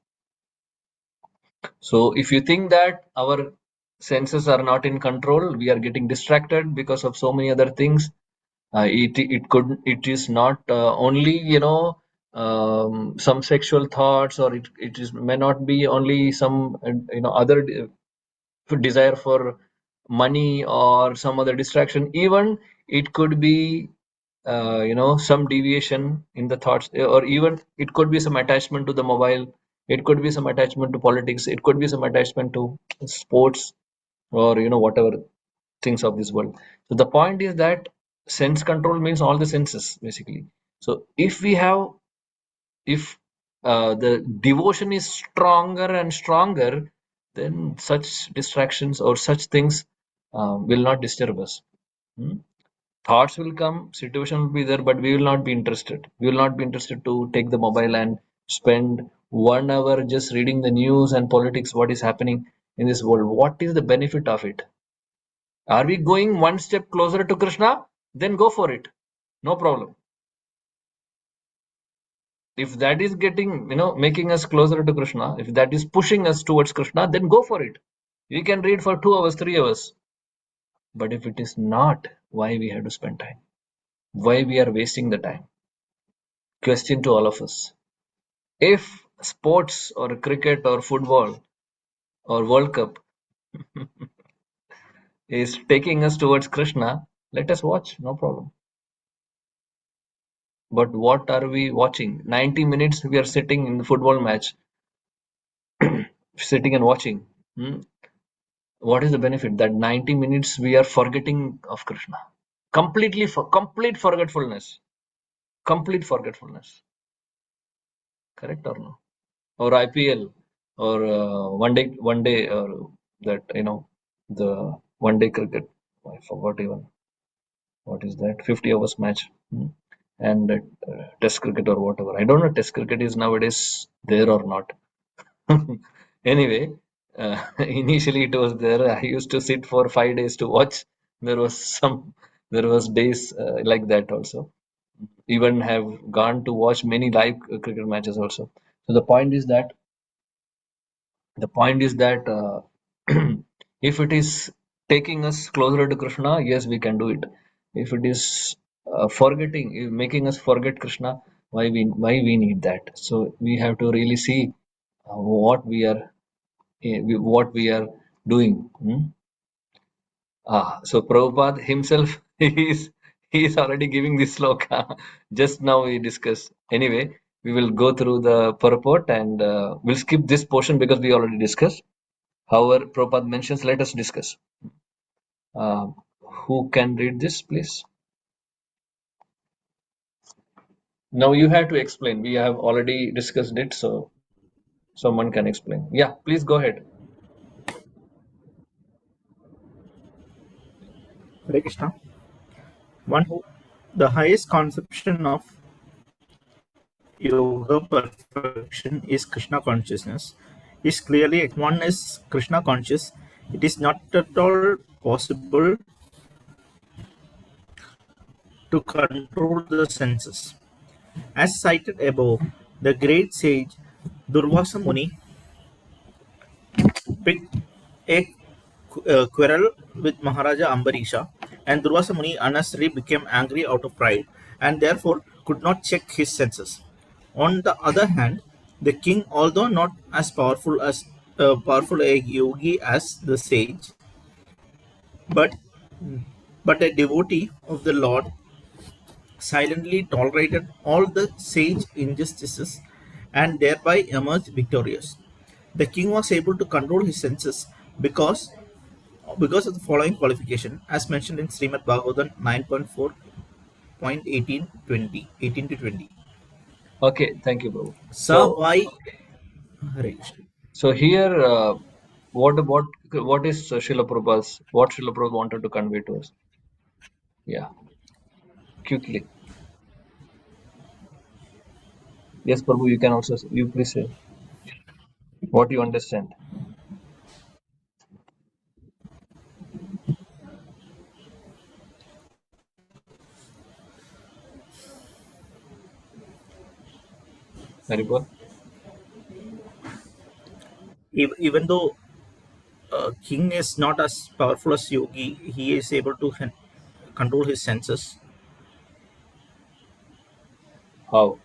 So if you think that our senses are not in control, we are getting distracted because of so many other things. It is not only some sexual thoughts, or it is may not be only some other desire for money or some other distraction. Even it could be some deviation in the thoughts, or even it could be some attachment to the mobile, it could be some attachment to politics, it could be some attachment to sports, or whatever things of this world. So the point is that sense control means all the senses basically. So if the devotion is stronger and stronger, then such distractions or such things will not disturb us. Thoughts will come, situation will be there, but we will not be interested. We will not be interested to take the mobile and spend 1 hour just reading the news and politics, what is happening in this world. What is the benefit of it? Are we going one step closer to Krishna? Then go for it. No problem. If that is making us closer to Krishna, if that is pushing us towards Krishna, then go for it. We can read for 2 hours, 3 hours. But if it is not, why we have to spend time? Why we are wasting the time? Question to all of us. If sports or cricket or football or World Cup is taking us towards Krishna, let us watch, no problem. But what are we watching? 90 minutes we are sitting in the football match, sitting and watching. What is the benefit? That 90 minutes we are forgetting of Krishna. Complete forgetfulness. complete forgetfulness. Correct or no? Or IPL or one day or that the one day cricket. I forgot even what is that 50 hours match. And test cricket or whatever. I don't know test cricket is nowadays there or not. Anyway, initially it was there. I used to sit for 5 days to watch. There was days like that also. Even have gone to watch many live cricket matches also. So the point is that if it is taking us closer to Krishna, yes, we can do it. If it is making us forget Krishna, why we need that? So we have to really see what we are doing. So Prabhupada himself he is already giving this sloka. Just now we discussed. Anyway, we will go through the purport and we'll skip this portion because we already discussed. However, Prabhupada mentions, let us discuss. Uh, who can read this, please? Now you have to explain. We have already discussed it, so someone can explain. Yeah, please go ahead. Hare Krishna. One who the highest conception of yoga perfection is Krishna consciousness is clearly one is Krishna conscious. It is not at all possible to control the senses. As cited above, the great sage Durvasa Muni picked a quarrel with Maharaja Ambarisha, and Durvasa Muni unnecessarily became angry out of pride and therefore could not check his senses. On the other hand, the king, although not as powerful a yogi as the sage, but but a devotee of the Lord, silently tolerated all the sage injustices and thereby emerged victorious. The king was able to control his senses because of the following qualification, as mentioned in Srimad Bhagavatam 9.4.18 18 to 20. Okay, thank you, Prabhu. Sa vai Hare Krishna. So here, what is what Srila Prabhupada wanted to convey to us? Yeah, quickly. Yes, Prabhu, you can also you please say what you understand. Haripur? Even though king is not as powerful as yogi, he is able to control his senses. How?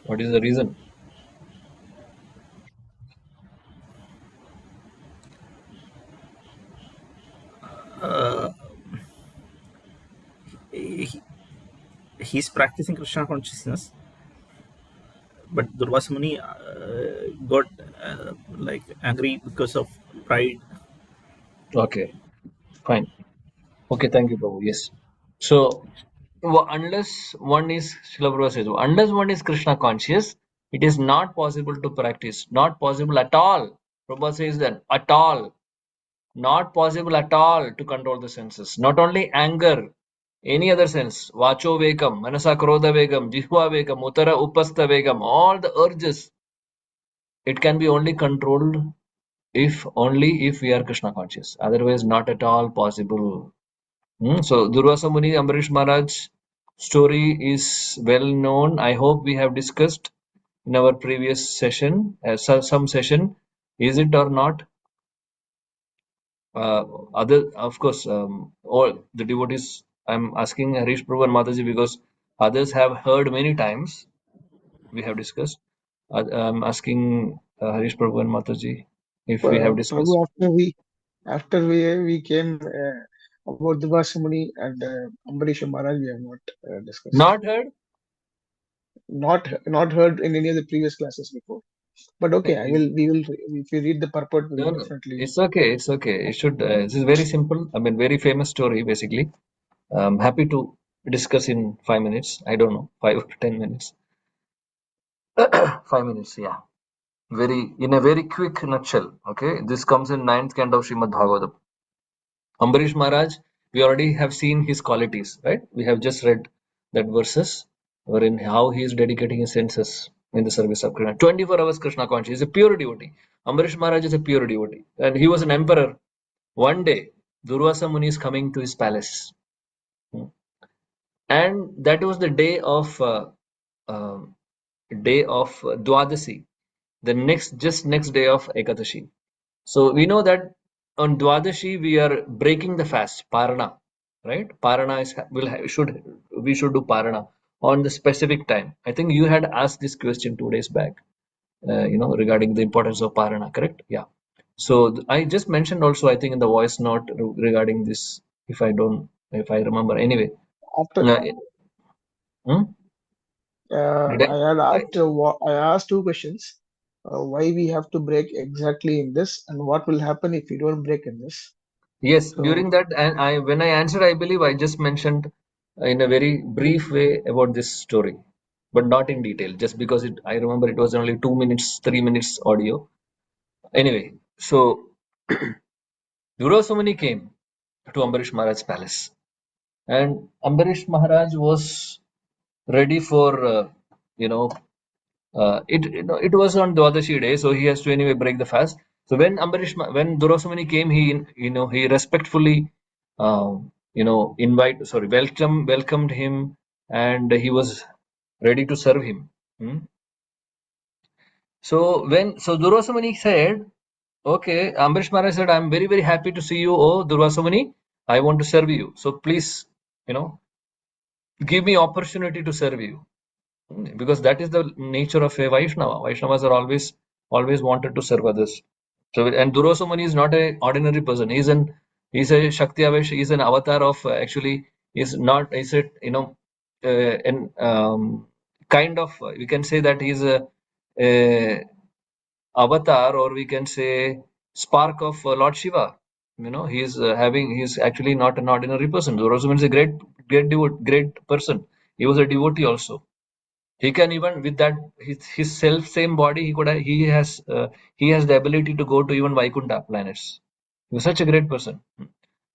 What is the reason? He, he's practicing Krishna consciousness, but Durvasa Muni got like angry because of pride. Okay, fine. Okay, thank you, Prabhu. Yes. So unless one is Srila Prabhupada says, unless one is Krishna conscious, it is not possible to practice. Not possible at all. Prabhupada says that at all. Not possible at all to control the senses. Not only anger, any other sense. Vacho vegam, manasa krodha vegam, jihva vegam, uttara upastha vegam, all the urges. It can be only controlled if we are Krishna conscious. Otherwise, not at all possible. So Durvasa Muni Ambarish Maharaj story is well known. I hope we have discussed in our previous session, some session. Is it or not? Other, of course, all the devotees. I'm asking Harish Prabhu and Mataji because others have heard many times. We have discussed. I'm asking Harish Prabhu and Mataji if we have discussed. Prabhu, after we came about Dvasamuni and Ambarish Maharaj, we have not discussed. Not heard? Not heard in any of the previous classes before. But okay, I will. We will. If you read the purport, we No, will no, definitely. it's okay. It's okay. It should. This is very simple. I mean, very famous story, basically. I'm happy to discuss in 5 minutes. I don't know, 5 to 10 minutes. 5 minutes, yeah. Very in a very quick nutshell. Okay, this comes in ninth canto of Srimad Bhagavatam. Ambarish Maharaj, we already have seen his qualities, right? We have just read that verses wherein how he is dedicating his senses in the service of Krishna. 24 hours Krishna conscious. He is a pure devotee. Ambarish Maharaj is a pure devotee. And he was an emperor. One day, Durvasa Muni is coming to his palace. And that was the uh, day of Dwadasi, the next day of Ekadashi. So we know that on Dwadashi we are breaking the fast, Parana, right? Parana is should we should do Parana on the specific time. I think you had asked this question 2 days back, regarding the importance of Parana, correct? Yeah. So I just mentioned also, I think in the voice note regarding this, if I remember. Anyway, After uh, hmm? Did I? I had I asked, I asked two questions. Why we have to break exactly in this, and what will happen if we don't break in this? Yes, So during that, and I when I answered, I believe I just mentioned in a very brief way about this story, but not in detail, just because I remember it was only 2 minutes, 3 minutes audio. Anyway, so Durosomani came to Ambarish Maharaj's palace, and Ambarish Maharaj was ready for, you know, it was on Dwadashi day, so he has to anyway break the fast. So when Durosomani came, he respectfully, welcomed him, and he was ready to serve him. Hmm. So Durosomani said, "Okay," Ambarish Maharaj said, "I'm very very happy to see you, oh Durosomani. I want to serve you. So please, you know, give me opportunity to serve you." Because that is the nature of a Vaishnava. Vaishnavas are always wanted to serve others. So and Durosomani is not a ordinary person. He's a Shakti Avesh. He's an avatar of actually is not is it an kind of we can say that he's a avatar, or we can say spark of Lord Shiva. He's actually not an ordinary person. Durosomani is a great person. He was a devotee also. He can even with that his self same body he has the ability to go to even Vaikunta planets. He was such a great person,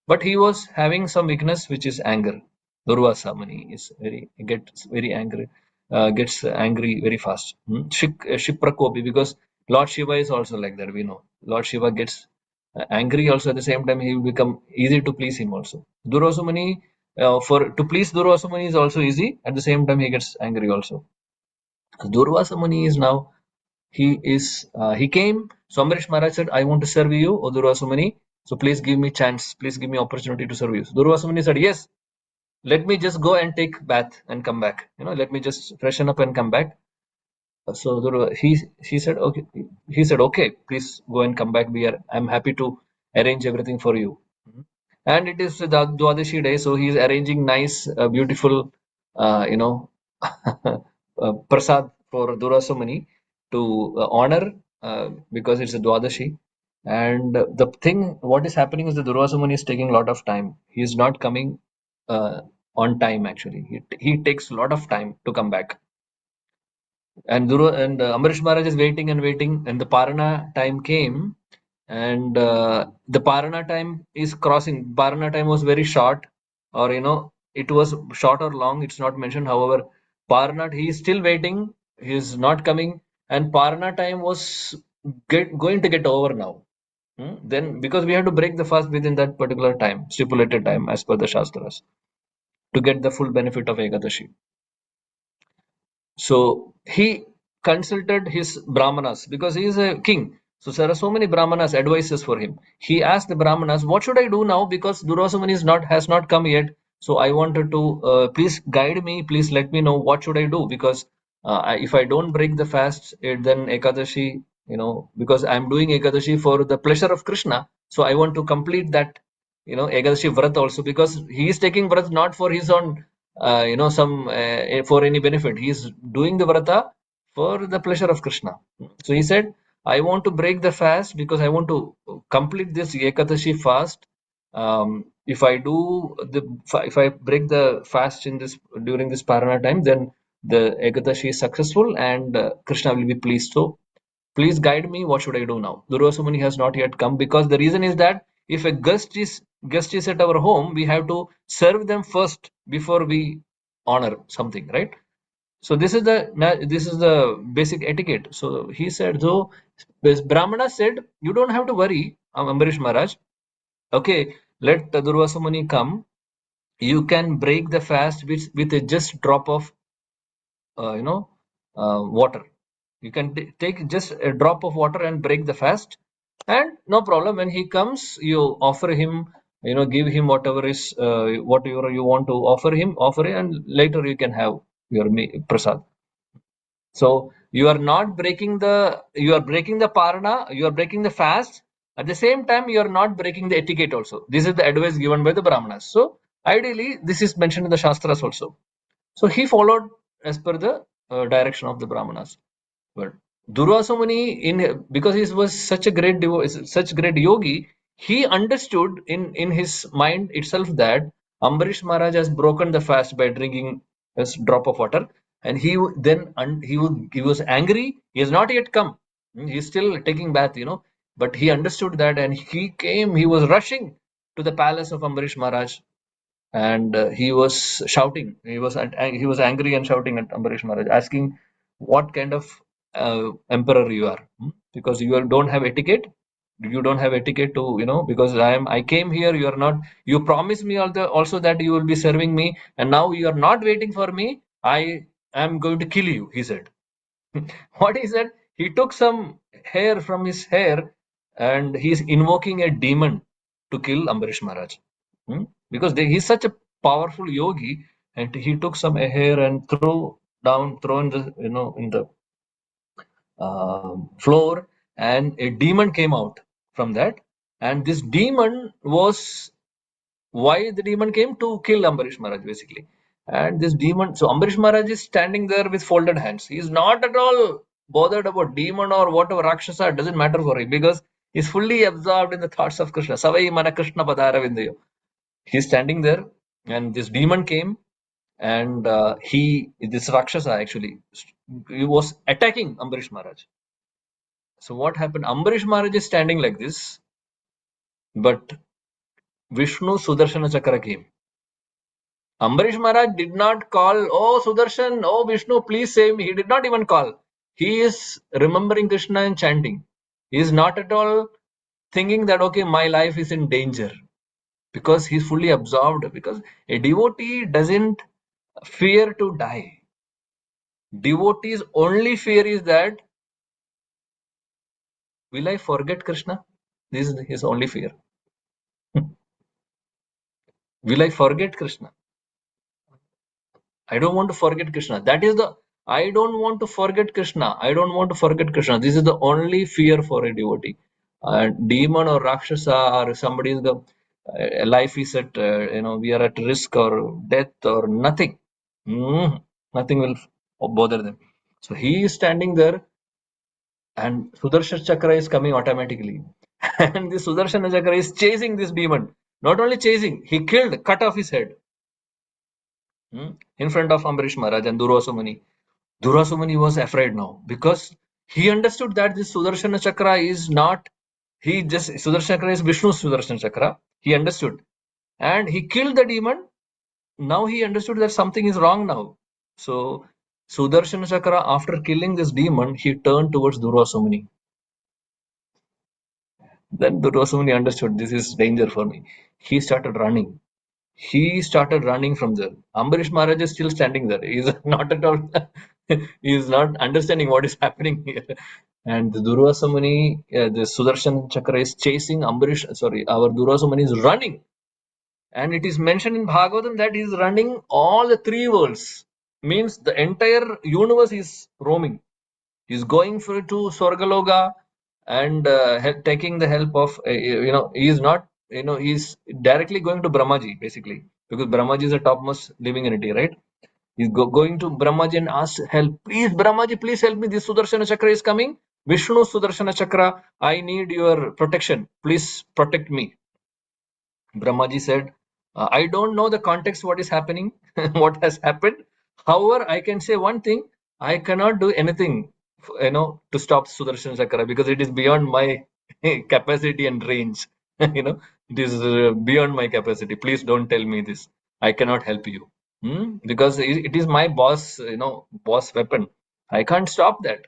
but he was having some weakness, which is anger. Durvasa Muni is gets very angry, gets angry very fast. Shiprakopi, because Lord Shiva is also like that. We know Lord Shiva gets angry also. At the same time, he will become easy to please him also. Durvasa Muni, for to please Durvasa Muni is also easy. At the same time, he gets angry also. Durvasa Muni is now he came. So Ambarish Maharaj said, "I want to serve you, O Durvasa Muni. So please give me chance. Please give me opportunity to serve you." So Durvasa Muni said, "Yes. Let me just go and take bath and come back. Let me just freshen up and come back." So he said, "Okay." He said, "Okay. Please go and come back. I'm happy to arrange everything for you." And it is the Dwadashi day, so he is arranging nice, beautiful, you know, prasad for Durasomani to honor, because it's a Dwadashi. And the thing, what is happening is the Durasomani is taking a lot of time. He is not coming on time actually. He takes a lot of time to come back. And Ambarish Maharaj is waiting and waiting, and the Parana time came, and the Parana time is crossing. Parana time was very short, or it was short or long. It's not mentioned. However, Parana he is still waiting. He is not coming, and Parana time was going to get over now. Then because we have to break the fast within that particular time, stipulated time as per the Shastras, to get the full benefit of Ekadashi. So he consulted his brahmanas because he is a king. So there are so many brahmanas advices for him. He asked the brahmanas, "What should I do now? Because Durvasamani has not come yet. So I wanted to please guide me. Please let me know what should I do, because if I don't break the fast, then Ekadashi, because I'm doing Ekadashi for the pleasure of Krishna. So I want to complete that, Ekadashi Vrat also, because he is taking Vrat not for his own, some for any benefit. He is doing the Vrata for the pleasure of Krishna. So he said, I want to break the fast because I want to complete this Ekadashi fast. If I do if I break the fast in this during this Parana time, then the Ekadashi is successful and Krishna will be pleased. So please guide me. What should I do now? Durvasa Muni has not yet come because the reason is that if a guest is at our home, we have to serve them first before we honor something, right? So this is the basic etiquette. So he said, so this Brahmana said, you don't have to worry, Ambarish Maharaj. Okay, let Durvasa Muni come. You can break the fast with a just drop of water. You can take just a drop of water and break the fast, and no problem. When he comes, you offer him, give him whatever you want to offer him, and later you can have your prasad. So you are not breaking you are breaking the parana, you are breaking the fast. At the same time, you are not breaking the etiquette also. This is the advice given by the Brahmanas. So ideally, this is mentioned in the Shastras also. So he followed as per the direction of the Brahmanas. But Durvasa Muni, because he was such great yogi, he understood in his mind itself that Ambarish Maharaj has broken the fast by drinking a drop of water, and he was angry. He has not yet come. He is still taking bath, But he understood that, and he came. He was rushing to the palace of Ambarish Maharaj, and he was shouting. He was angry and shouting at Ambarish Maharaj, asking, "What kind of emperor you are? Because you don't have etiquette. You don't have etiquette to because I came here. You are not. You promised me also that you will be serving me, and now you are not waiting for me. I am going to kill you," he said. What he said, he took some hair from his hair and he's invoking a demon to kill Ambarish Maharaj. Because he's such a powerful yogi, and he took some hair and throw in the floor, and a demon came out from that. And this demon was why the demon came to kill Ambarish Maharaj, basically. And this demon, so Ambarish Maharaj is standing there with folded hands. He is not at all bothered about demon or whatever Rakshasa, it doesn't matter for him because he's fully absorbed in the thoughts of Krishna. Savai mana Krishna padaravindayo. He's standing there, and this demon came, and this Rakshasa actually, he was attacking Ambarish Maharaj. So what happened? Ambarish Maharaj is standing like this, but Vishnu Sudarshana Chakra came. Ambarish Maharaj did not call, "Oh Sudarshan, oh Vishnu, please save me." He did not even call. He is remembering Krishna and chanting. He is not at all thinking that, okay, my life is in danger, because he's fully absorbed. Because a devotee doesn't fear to die. Devotee's only fear is that, will I forget Krishna? This is his only fear. Will I forget Krishna? I don't want to forget Krishna. I don't want to forget Krishna. I don't want to forget Krishna. This is the only fear for a devotee. Demon or Rakshasa or somebody in the life is at, we are at risk or death or nothing. Nothing will bother them. So he is standing there, and Sudarshan Chakra is coming automatically. And this Sudarshan Chakra is chasing this demon. Not only chasing, he cut off his head in front of Ambarish Maharaj and Durvasa Muni. Durvasa Muni was afraid now because he understood that this Sudarshana Chakra is not, Sudarshana Chakra is Vishnu's Sudarshana Chakra. He understood, and he killed the demon. Now he understood that something is wrong now. So Sudarshana Chakra, after killing this demon, he turned towards Durvasa Muni. Then Durvasa Muni understood, this is danger for me. He started running. From there. Ambarish Maharaj is still standing there. He is not at all, he is not understanding what is happening here. And the Durvasa Muni, the Sudarshan Chakra is chasing our Durvasa Muni is running. And it is mentioned in Bhagavatam that he is running all the three worlds. Means the entire universe is roaming. He is going to Swargaloka and taking the help of, he is not, he is directly going to Brahmaji, basically, because Brahmaji is the topmost living entity, right? He's going to Brahmaji and ask help. Please, Brahmaji, please help me. This Sudarshana Chakra is coming. Vishnu Sudarshana Chakra, I need your protection. Please protect me. Brahmaji said, I don't know the context what is happening, what has happened. However, I can say one thing: I cannot do anything, to stop Sudarshan Chakra because it is beyond my capacity and range. It is beyond my capacity. Please don't tell me this. I cannot help you. Because it is my boss, boss weapon. I can't stop that.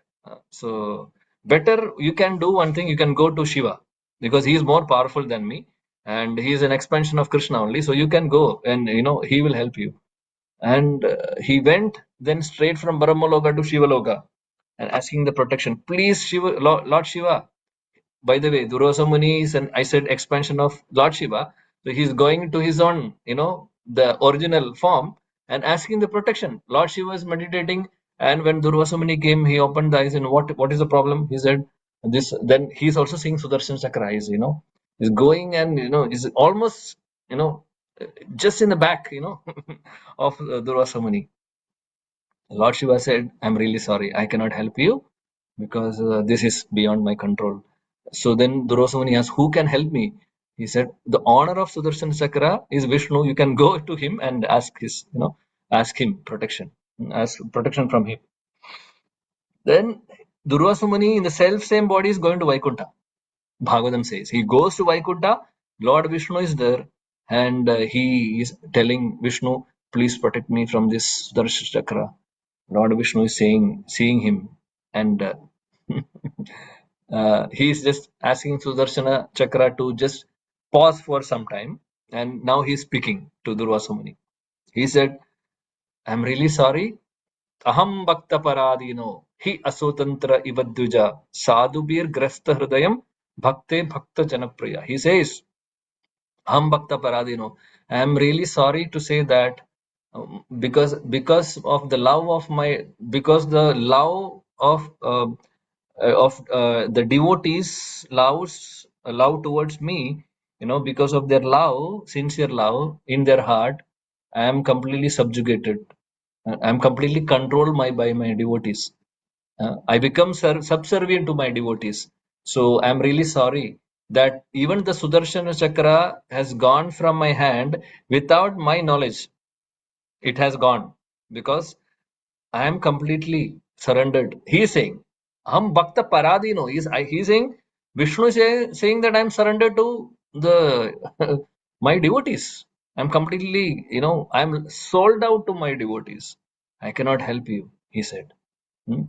So better you can do one thing. You can go to Shiva because he is more powerful than me and he is an expansion of Krishna only. So you can go and he will help you. And he went then straight from Brahmaloka to Shivaloka and asking the protection. Please, Shiva, Lord Shiva. By the way, Durvasa Muni is I said expansion of Lord Shiva. So he's going to his own, the original form and asking the protection. Lord Shiva is meditating, and when Durvasa Muni came, he opened the eyes and what is the problem? He said this. Then he's also seeing Sudarshan Chakra eyes, he's going and is almost just in the back, of Durvasa Muni. Lord Shiva said, I'm really sorry, I cannot help you because this is beyond my control. So then Durvasa asked, who can help me? He said, the honor of Sudarshan Chakra is Vishnu. You can go to him and ask him protection, ask protection from him. Then Durvasa in the self same body is going to Vaikuntha. Bhagavatam says he goes to Vaikuntha. Lord Vishnu is there, and he is telling Vishnu, please protect me from this Sudarshan Chakra. Lord Vishnu is seeing him, and he is just asking Sudarshana Chakra to just pause for some time, and now he is speaking to Durvasa Muni. He said, I'm really sorry. Aham bhakta paradino hi asotantra ivadduja sadhubir grasta hridayam bhakte bhakta janapriya. He says, Aham bhakta paradino. I am really sorry to say that because of the love of the love of the devotees love towards me, because of their love, sincere love in their heart, I am completely subjugated. I am completely controlled by my devotees. I become subservient to my devotees. So I am really sorry that even the Sudarshana Chakra has gone from my hand without my knowledge. It has gone because I am completely surrendered. He is saying, Aham Bhakta Paradino. He is saying, Vishnu is saying that I am surrendered to the my devotees. I'm completely, I'm sold out to my devotees. I cannot help you, he said. Hmm?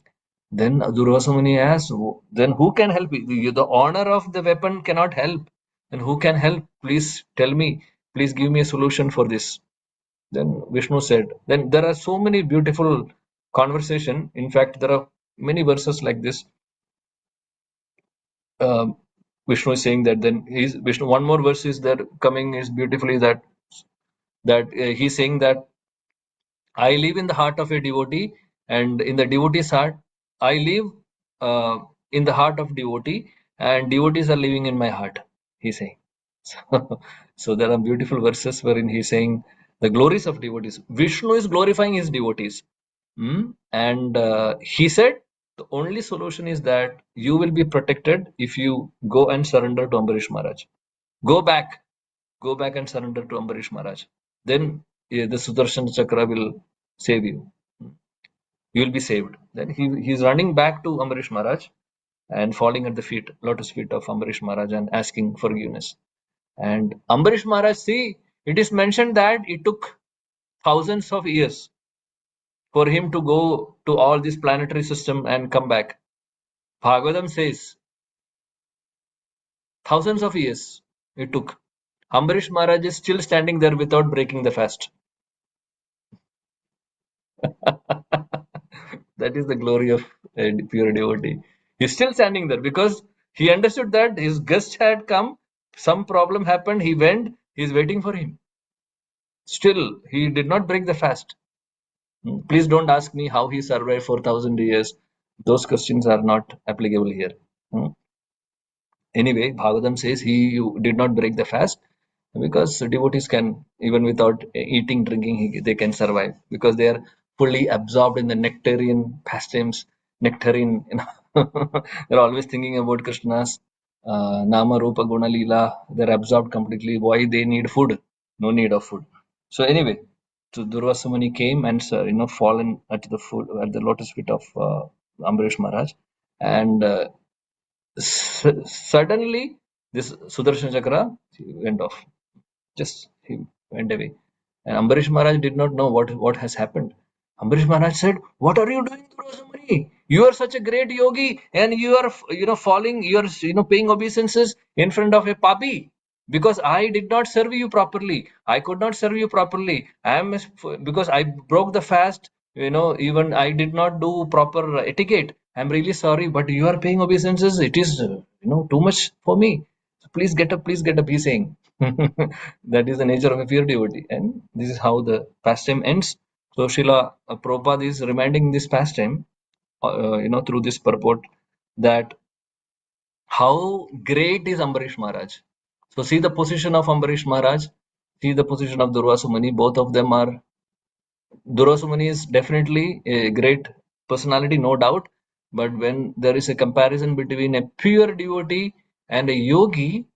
Then Durvasa Muni asked, then who can help you? The honor of the weapon cannot help. Then who can help? Please tell me. Please give me a solution for this. Then Vishnu said, then there are so many beautiful conversation. In fact, there are many verses like this. Vishnu is saying that then Vishnu. One more verse is there coming is beautifully that he's saying that I live in the heart of a devotee, and in the devotee's heart, I live in the heart of devotee, and devotees are living in my heart. He's saying. So there are beautiful verses wherein he's saying the glories of devotees. Vishnu is glorifying his devotees. And he said the only solution is that you will be protected if you go and surrender to Ambarish Maharaj. Go back and surrender to Ambarish Maharaj. Then the Sudarshan Chakra will save you. You will be saved. Then he's running back to Ambarish Maharaj and falling at the lotus feet of Ambarish Maharaj and asking forgiveness. And Ambarish Maharaj, see, it is mentioned that it took thousands of years for him to go to all this planetary system and come back. Bhagavatam says thousands of years it took. Ambarish Maharaj is still standing there without breaking the fast. That is the glory of a pure devotee. He's still standing there because he understood that his guest had come, some problem happened, he went, he's waiting for him. Still, he did not break the fast. Please don't ask me how he survived for 1,000 years. Those questions are not applicable here. Anyway, Bhagavatam says he did not break the fast because devotees can, even without eating, drinking, they can survive because they are fully absorbed in the nectarian pastimes, nectarian, they're always thinking about Krishna's Nama, Rupa, Guna, Leela. They're absorbed completely. Why they need food? No need of food. So anyway, so Durvasa Muni came and fallen at the lotus feet of Ambarish Maharaj, and suddenly this Sudarshan Chakra went off. Just he went away. And Ambarish Maharaj did not know what has happened. Ambarish Maharaj said, "What are you doing, Durvasamuni? You are such a great yogi, and you are falling, you are paying obeisances in front of a papi. Because I did not serve you properly. I could not serve you properly. Because I broke the fast. Even I did not do proper etiquette. I'm really sorry, but you are paying obeisances. It is too much for me. So please get up, please get up. He's saying." That is the nature of a pure devotee, and this is how the pastime ends. So Srila Prabhupada is reminding this pastime, through this purport, that how great is Ambarish Maharaj. So see the position of Ambarish Maharaj, see the position of Durvasa Muni. Both of them are, Durvasa Muni is definitely a great personality, no doubt. But when there is a comparison between a pure devotee and a yogi,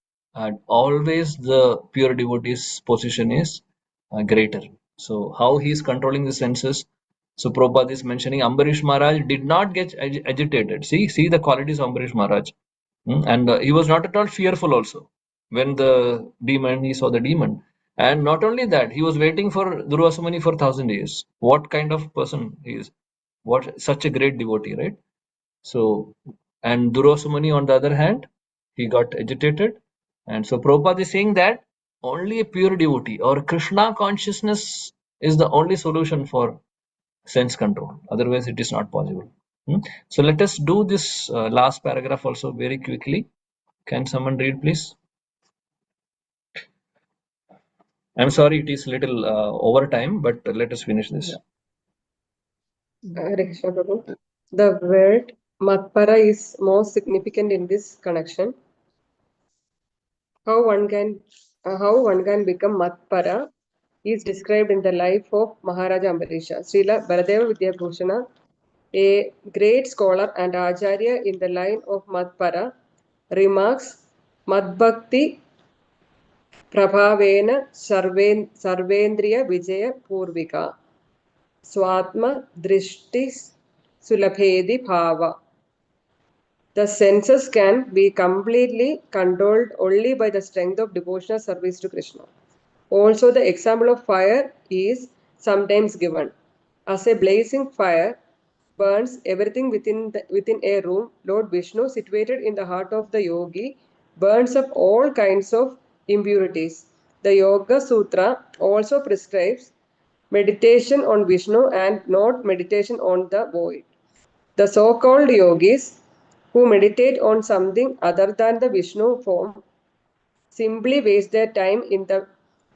always the pure devotee's position is greater. So how he is controlling the senses. So Prabhupada is mentioning Ambarish Maharaj did not get agitated. See the qualities of Ambarish Maharaj. And he was not at all fearful also when he saw the demon. And not only that, he was waiting for Durvasa Muni for 1,000 years. What kind of person he is? What such a great devotee, right? So, and Durvasa Muni on the other hand, he got agitated. And so Prabhupada is saying that only a pure devotee or Krishna consciousness is the only solution for sense control. Otherwise, it is not possible. So let us do this last paragraph also very quickly. Can someone read, please? I'm sorry, it is little over time, but let us finish this. Hare Krishna Prabhu. The word Matpara is most significant in this connection. How one can become Matpara is described in the life of Maharaja Ambarisha. Srila Baladeva Vidyabhushana, a great scholar and Acharya in the line of Matpara, remarks Madbhakti Prabhavena Sarvendriya Vijaya Purvika Swatma Drishtis Sulabhedi Bhava. The senses can be completely controlled only by the strength of devotional service to Krishna. Also, the example of fire is sometimes given. As a blazing fire burns everything within a room, Lord Vishnu, situated in the heart of the yogi, burns up all kinds of impurities. The Yoga Sutra also prescribes meditation on Vishnu and not meditation on the void. The so-called yogis who meditate on something other than the Vishnu form simply waste their time in the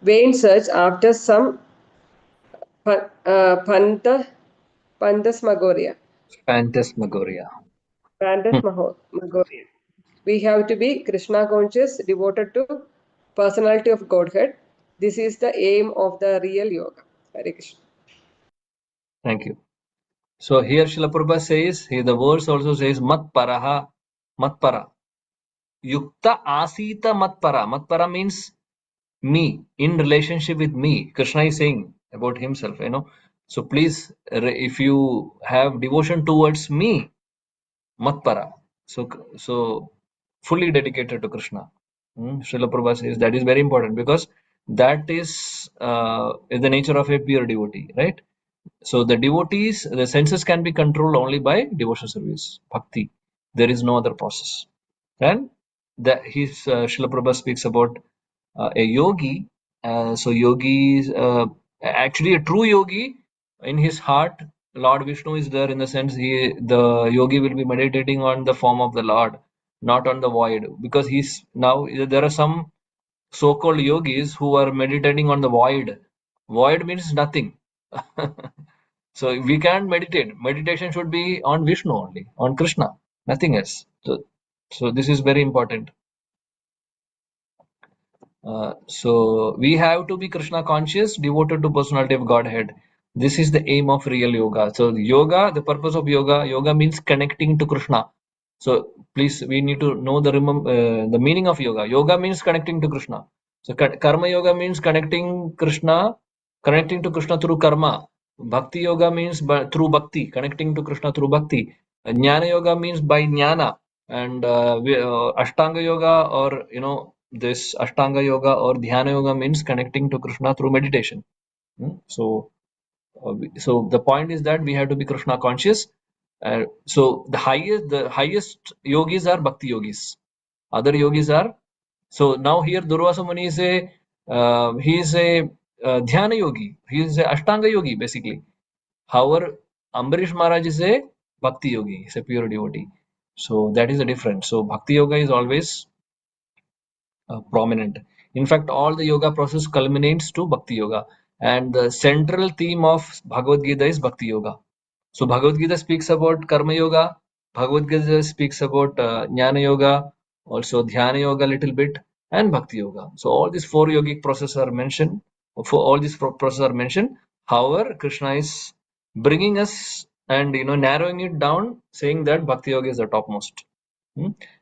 vain search after some phantasmagoria. Phantasmagoria. Phantasmagoria. We have to be Krishna conscious, devoted to personality of Godhead. This is the aim of the real yoga. Hare Krishna. Thank you. So here Srila Prabhupada says, here the verse also says, Matparaha, Matpara. Yukta Asita Matpara. Matpara means me, in relationship with me. Krishna is saying about himself, So please, if you have devotion towards me, Matpara. So fully dedicated to Krishna. Srila Prabhupada says that is very important because that is the nature of a pure devotee, right? So the devotees, the senses can be controlled only by devotional service, bhakti. There is no other process. And Srila Prabhupada speaks about a yogi. So yogi is actually a true yogi. In his heart, Lord Vishnu is there, in the sense the yogi will be meditating on the form of the Lord, not on the void. Because there are some so-called yogis who are meditating on the void. Void means nothing. So we can't meditate. Meditation should be on Vishnu only, on Krishna, nothing else. So this is very important. So we have to be Krishna conscious, devoted to personality of Godhead. This is the aim of real yoga. So yoga, the purpose of yoga means connecting to Krishna. So please, we need to know the meaning of yoga. Yoga means connecting to Krishna. So karma yoga means connecting to Krishna through karma. Bhakti yoga means through bhakti, connecting to Krishna through bhakti. Jnana yoga means by jnana, and Ashtanga yoga, or this Ashtanga yoga or Dhyana yoga means connecting to Krishna through meditation. So the point is that we have to be Krishna conscious. So the highest yogis are bhakti yogis. Other yogis are, so now here Durvasa Muni is a dhyana yogi. He is a ashtanga yogi basically. However, Ambarish Maharaj is a bhakti yogi. He's a pure devotee. So that is the difference. So bhakti yoga is always prominent. In fact, all the yoga process culminates to bhakti yoga, and the central theme of Bhagavad Gita is bhakti yoga. So Bhagavad Gita speaks about karma yoga, Bhagavad Gita speaks about jnana yoga, also dhyana yoga a little bit, and bhakti yoga. So all these four yogic processes are mentioned. However, Krishna is bringing us and narrowing it down, saying that bhakti yoga is the topmost.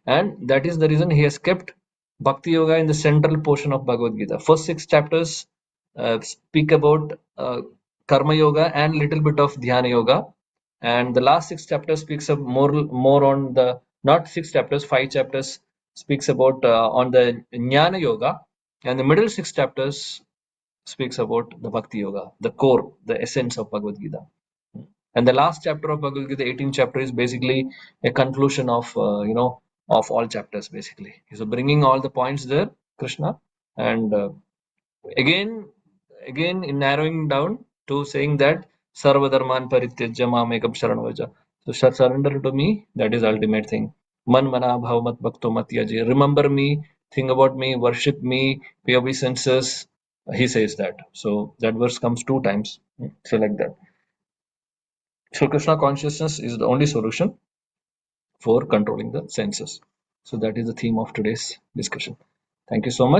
And that is the reason he has kept Bhakti Yoga in the central portion of Bhagavad Gita. First 6 chapters speak about Karma Yoga and little bit of Dhyana Yoga, and the last 6 chapters speaks of more on the, not 6 chapters, 5 chapters speaks about on the Jnana Yoga, and the middle 6 chapters speaks about the Bhakti Yoga, the core, the essence of Bhagavad Gita. And the last chapter of Bhagavad Gita, 18th chapter, is basically a conclusion of of all chapters basically. So bringing all the points there, Krishna, and again in narrowing down to saying that Sarva Dharman Parityajya Mamekam Sharanvaja. So surrender to me, that is ultimate thing. Man mana bhavamat bhakto matyaji. Remember me, think about me, worship me, pay obeisances. He says that. So that verse comes 2 times. So like that. So Krishna consciousness is the only solution for controlling the senses. So that is the theme of today's discussion. Thank you so much.